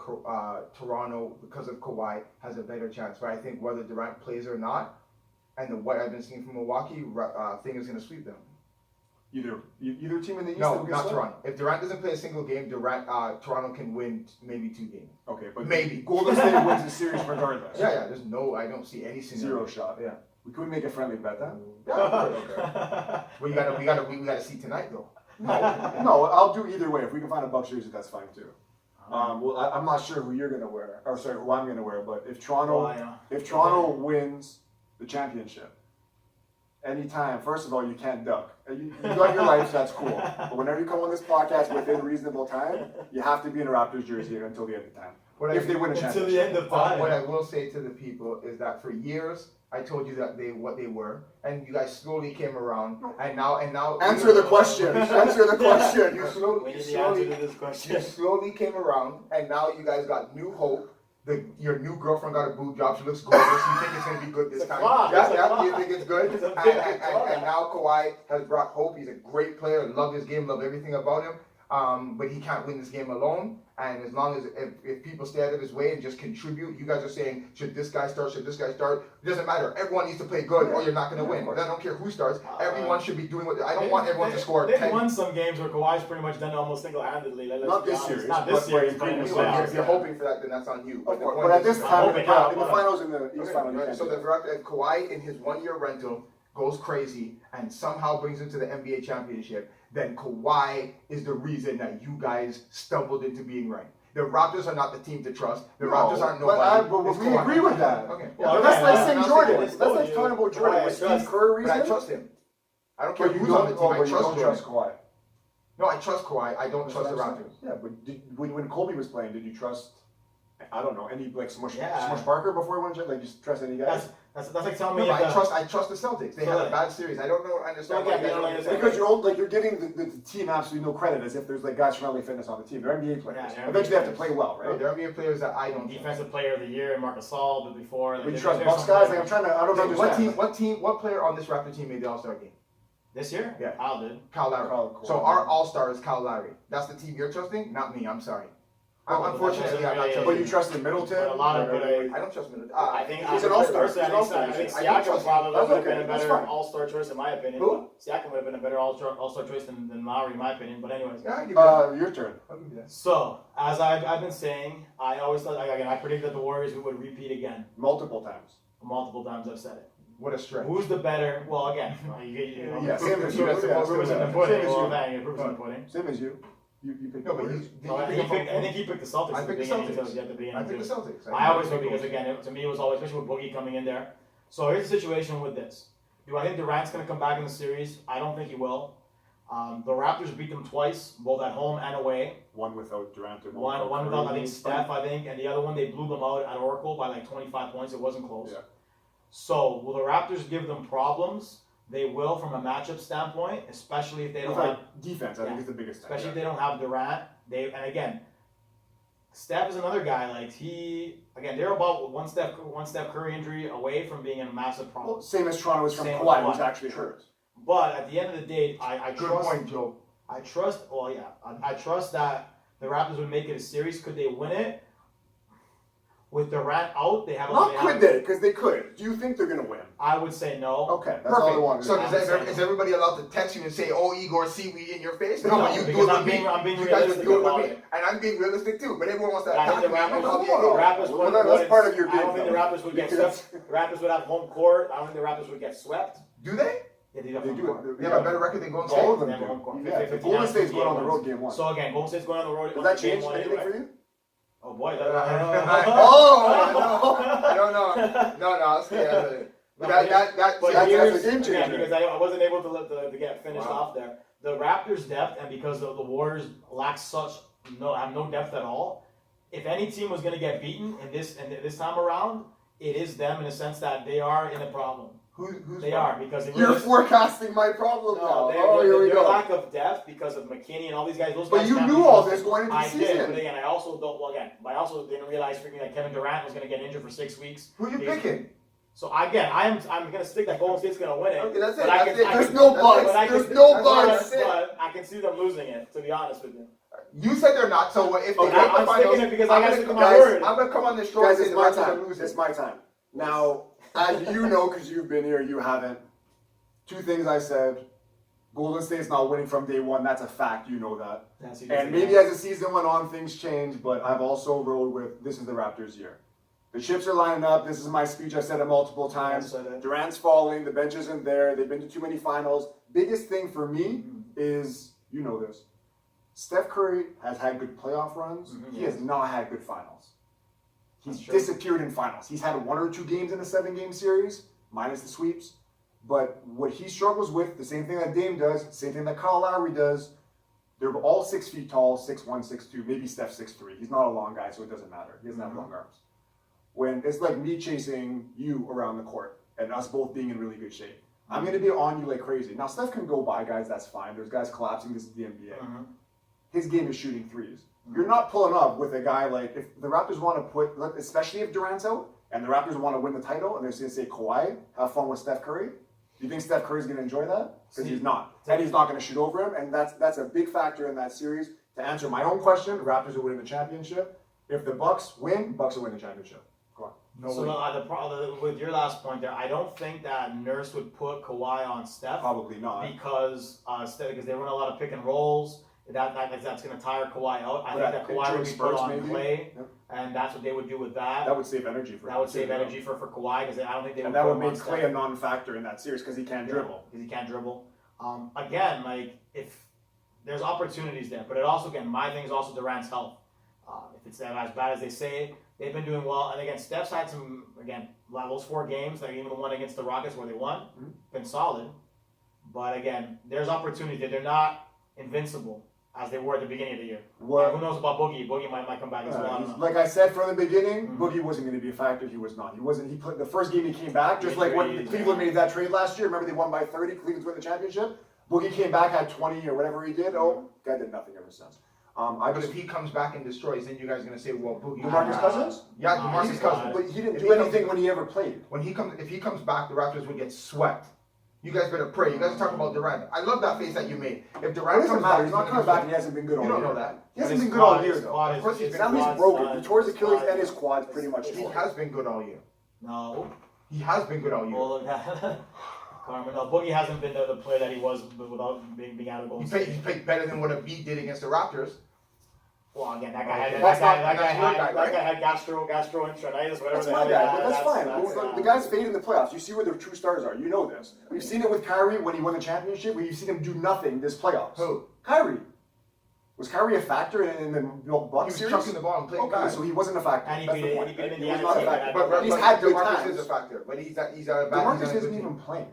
Toronto, because of Kawhi, has a better chance. But I think whether Durant plays or not, and what I've been seeing from Milwaukee, thing is going to sweep them. Either team in the East. No, will get not swept? Toronto. If Durant doesn't play a single game, Toronto can win maybe 2 games. Okay, but Maybe. Golden State wins the series regardless. Yeah. I don't see any Zero scenario. shot. Yeah. Can we make a friendly bet then? Yeah. Okay. We gotta see tonight though. No, I'll do either way. If we can find a Bucks jersey, that's fine too. Well, I'm not sure who you're gonna wear, or sorry, who I'm gonna wear. But if Toronto wins the championship, anytime. First of all, you can't duck. You got your life, so that's cool. But whenever you come on this podcast within reasonable time, you have to be in a Raptors jersey until the end of time. If they win a championship. Until the end of time. What I will say to the people is that for years I told you that what they were, and you guys slowly came around, and now. Answer the question. Answer the question. You We slowly, need you the answer slowly, to this question. you slowly came around, and now you guys got new hope. your new girlfriend got a boob job. She looks gorgeous. You think it's gonna be good this It's a time? clock. Yeah, It's a yeah. clock. You think it's good? It's a And, big and clock. now Kawhi has brought hope. He's a great player. Love his game. Love everything about him. But he can't win this game alone. And as long as if people stay out of his way and just contribute, you guys are saying, should this guy start? Should this guy start? It doesn't matter. Everyone needs to play good, or you're not going to win. I don't care who starts. Everyone should be doing what. I don't want everyone to score They've 10. won some games where Kawhi's pretty much done it almost single-handedly. Let's Not be this honest. series, Not but this series, in but in the previous Well, playoffs. if you're hoping for that, then that's on you. But, the point at is- this I'm time, hoping in not, the but- finals, in the East Final, you Okay, can't so do the that. if Kawhi in his 1 year rental goes crazy and somehow brings him to the NBA championship, then Kawhi is the reason that you guys stumbled into being right. The Raptors are not the team to trust. The Raptors aren't nobody. But It's we Kawhi. agree with that. Okay. Well, But that's like yeah, saying I'm Jordan. saying That's like talking about Jordan. Kawhi, Was I Steve trust- Kerr But I reason? trust him. I don't care But you who's on the don't. team. Oh, I but you trust don't Jordan. trust Kawhi. No, I trust Kawhi. I don't trust the Raptors. Yeah, but when Kobe was playing, did you trust? I don't know, any like Smush Yeah. Parker before he went to like just trust any guy? That's like telling No, me but if I trust the Celtics. They So had a like- bad series. I don't know. Understand why Okay, you guys you know, don't like, understand. Because you're getting the team absolutely no credit as if there's like guys from LA Fitness on the team. They're NBA players. Yeah, they're Eventually they have to NBA play well, No, right? there are NBA players that I don't trust. Defensive Player of the Year, Marcus Gasol, but before. Like, But you there's trust some Bucks guys? Like players. I don't understand. What player on this Raptor team made the All-Star game? This year? Yeah. Kyle did. Kyle Lowry. Kyle So Lowry. our All-Star is Kyle Lowry. That's the team you're trusting? Not me. I'm sorry. Unfortunately, I'm not really- trusting. But you trusted Middleton. But a lot of good. I don't trust Middleton. I think He's I an all-star. personally, He's an all-star. I think I don't Siakam trust probably him. would have That's been a okay. That's better fine. all-star choice in my opinion. Who? Siakam would have been a better all-star choice than Lowry in my opinion. But anyways. Yeah, I give you that. Your turn. I'll give you that. So as I've been saying, I always thought again I predicted that the Warriors would repeat again. Multiple times. Multiple times I've said it. What a stretch. Who's the better? Well, again, Yeah, same as you. That's Yeah, Proof's in the same pudding. as Well, you. dang, proof's in the pudding. Same as you. You picked No, the but Warriors. So I think he picked the Celtics I at the picked the beginning. Celtics. At the beginning I picked too. the Celtics. I always thought because again, to me it was always especially with Boogie coming in there. So here's the situation with this. Do I think Durant's going to come back in the series? I don't think he will. The Raptors beat them twice, both at home and away. One without Durant and One without I think Curry. Steph, I think, and the other one they blew them out at Oracle by like 25 points. It wasn't close. Yeah. So will the Raptors give them problems? They will from a matchup standpoint, especially if they don't With, have like, defense, I think is the biggest thing. especially if they don't have Durant. And again, Steph is another guy. Like they're about one Steph Curry injury away from being a massive problem. Well, same as Toronto is from Same with Kawhi, Kawhi. who's actually hurt. But at the end of the day, I Good trust. point, Joe. I trust. Well, yeah, I trust that the Raptors would make it a series. Could they win it? With Durant out, they have. Not they could have, they? Because they could. Do you think they're gonna win? I would say no. Okay, that's all I Perfect. wanted. So to is everybody allowed to text you and say, "Oh, Igor, seaweed in your face"? No, but you because do it I'm with being- me. I'm being You guys would realistic do it about with me, it. and I'm being realistic too. But everyone wants to I think attack the me. I'm Raptors, gonna call the me an idiot. Raptors Well, would. that's part of your I don't game, think the though. Raptors would get Because- swept. The Raptors would have home court. I don't think the Raptors would get swept. Do they? Yeah, they have They home do court. it. They have a better record than Golden State. All of them They have home do. court. Yeah, 50, Golden State's going on the 58 road game one. So again, Golden State's going on the road. Does that game change one anything anyway. for you? Oh boy. No, I'm scared. But That's that's here's- a game again, changer. because I wasn't able to get finished Wow. off there. The Raptors' depth, and because the Warriors lack have no depth at all. If any team was going to get beaten in this time around, it is them in the sense that they are in a problem. Who's They are because they You're really- forecasting my problem now. No, Oh, here we their go. lack of depth because of McKinney and all these guys. Those But guys you can't knew be all trusted. this going into the I did, season. but again, I also didn't realize freaking like Kevin Durant was going to get injured for 6 weeks. Who you picking? So again, I'm going to stick that Golden State's going to win it. Okay, that's it. But I That's can- it. I There's can- no That's bugs. it. But I There's can- no that's bugs. That's it. But I can see them losing it, to be honest with you. You said they're not. So if they Okay, make the I'm finals, sticking it because I I'm gotta gonna stick to come- my word. I'm gonna come on this show Guys, and say it's the my Raptors are time. losing. It's my time. Now, as you know, because you've been here, you haven't. Two things I said. Golden State's not winning from day one. That's a fact. You know that. And maybe as the season went on, things changed. But I've also rode with this is the Raptors' year. The chips are lining up. This is my speech. I've said it multiple times. Durant's falling. The bench isn't there. They've been to too many finals. Biggest thing for me is, you know this, Steph Curry has had good playoff runs. He has not had good finals. He's disappeared in finals. He's had 1 or 2 games in a 7-game series, minus the sweeps. But what he struggles with, the same thing that Dame does, same thing that Kyle Lowry does, they're all 6 feet tall, 6'1", 6'2", maybe Steph 6'3". He's not a long guy, so it doesn't matter. He doesn't have long arms. When it's like me chasing you around the court and us both being in really good shape. I'm going to be on you like crazy. Now, Steph can go by guys, that's fine. There's guys collapsing. This is the NBA. His game is shooting threes. You're not pulling up with a guy like, if the Raptors want to put, especially if Durant's out, and the Raptors want to win the title, and they're going to say Kawhi, have fun with Steph Curry. Do you think Steph Curry's going to enjoy that? Because he's not. And he's not going to shoot over him, and that's a big factor in that series. To answer my own question, the Raptors will win the championship. If the Bucks win, Bucks will win the championship. Go on. The problem with your last point there, I don't think that Nurse would put Kawhi on Steph. Probably not. Because they run a lot of pick and rolls. That's going to tire Kawhi out. I think that Kawhi would be put on Clay, and that's what they would do with that. That would save energy for him. That would save energy for Kawhi because I don't think they would. And that would put him make on Clay Steph. a non-factor in that series because he can't dribble. Because he can't dribble. Again, like if there's opportunities there, but it also again my thing is also Durant's health. If it's as bad as they say, they've been doing well. And again, Steph's had some those 4 games, like even the one against the Rockets where they won, been solid. But again, there's opportunity there. They're not invincible as they were at the beginning of the year. Who knows about Boogie? Boogie might come back as well. Like I said from the beginning, Boogie wasn't going to be a factor. He was not. He wasn't. He played the first game he came back, just like when Cleveland made that trade last year. Remember they won by 30. Cleveland's won the championship. Boogie came back, had 20 or whatever he did. Oh, guy did nothing ever since. But if he comes back and destroys, then you guys are gonna say, well, Boogie. DeMarcus Cousins? Yeah, DeMarcus Cousins. But he didn't do anything when he ever played. If he comes back, the Raptors would get swept. You guys better pray. You guys are talking about Durant. I love that face that you made. If Durant comes back, he's not coming back and he hasn't been good all year. You don't know that. He hasn't been good all year, though. Of course he's Now he's broken. He tore his Achilles and his quads pretty much. He has been good all year. No. He has been good all year. Well, Carmen, no, Boogie hasn't been the player that he was without being out of goal. He played better than what a beat did against the Raptors. Well, again, that guy had gastroenteritis, whatever That's the my hell. guy, but that's fine. The guy's fading in the playoffs. You see where the true stars are. You know this. We've seen it with Kyrie when he won the championship. We've seen him do nothing this playoffs. Who? Kyrie. Was Kyrie a factor in the Bucks series? He was chucking the ball and playing guys. So he wasn't a factor. And he That's beat the point. it in the He was end. not a factor. But he's had good DeMarcus times. is a factor, but he's a DeMarcus isn't even playing.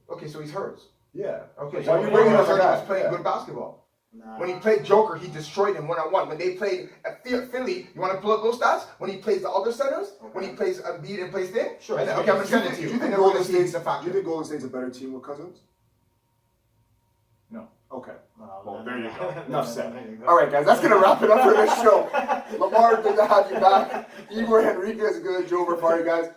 Okay, so he's hurt. Yeah. Okay, So so you're bringing up he a guy. was playing good basketball. Nah. When he played Joker, he destroyed him one-on-one. When they played at Philly, you want to pull up those stats? When he plays the other centers, when he plays Embiid and plays Thing? Sure. And then, okay, I'm going to send it to you. Do you think And then we're Golden going to see State's the Do factor. you think Golden State's a better team with Cousins? No. Okay. Well, Well, there you go. Enough There said. you go. All right, guys, that's going to wrap it up for this show. Lamar, good to have you back. Igor Henriquez, good. Joe Rafari, guys.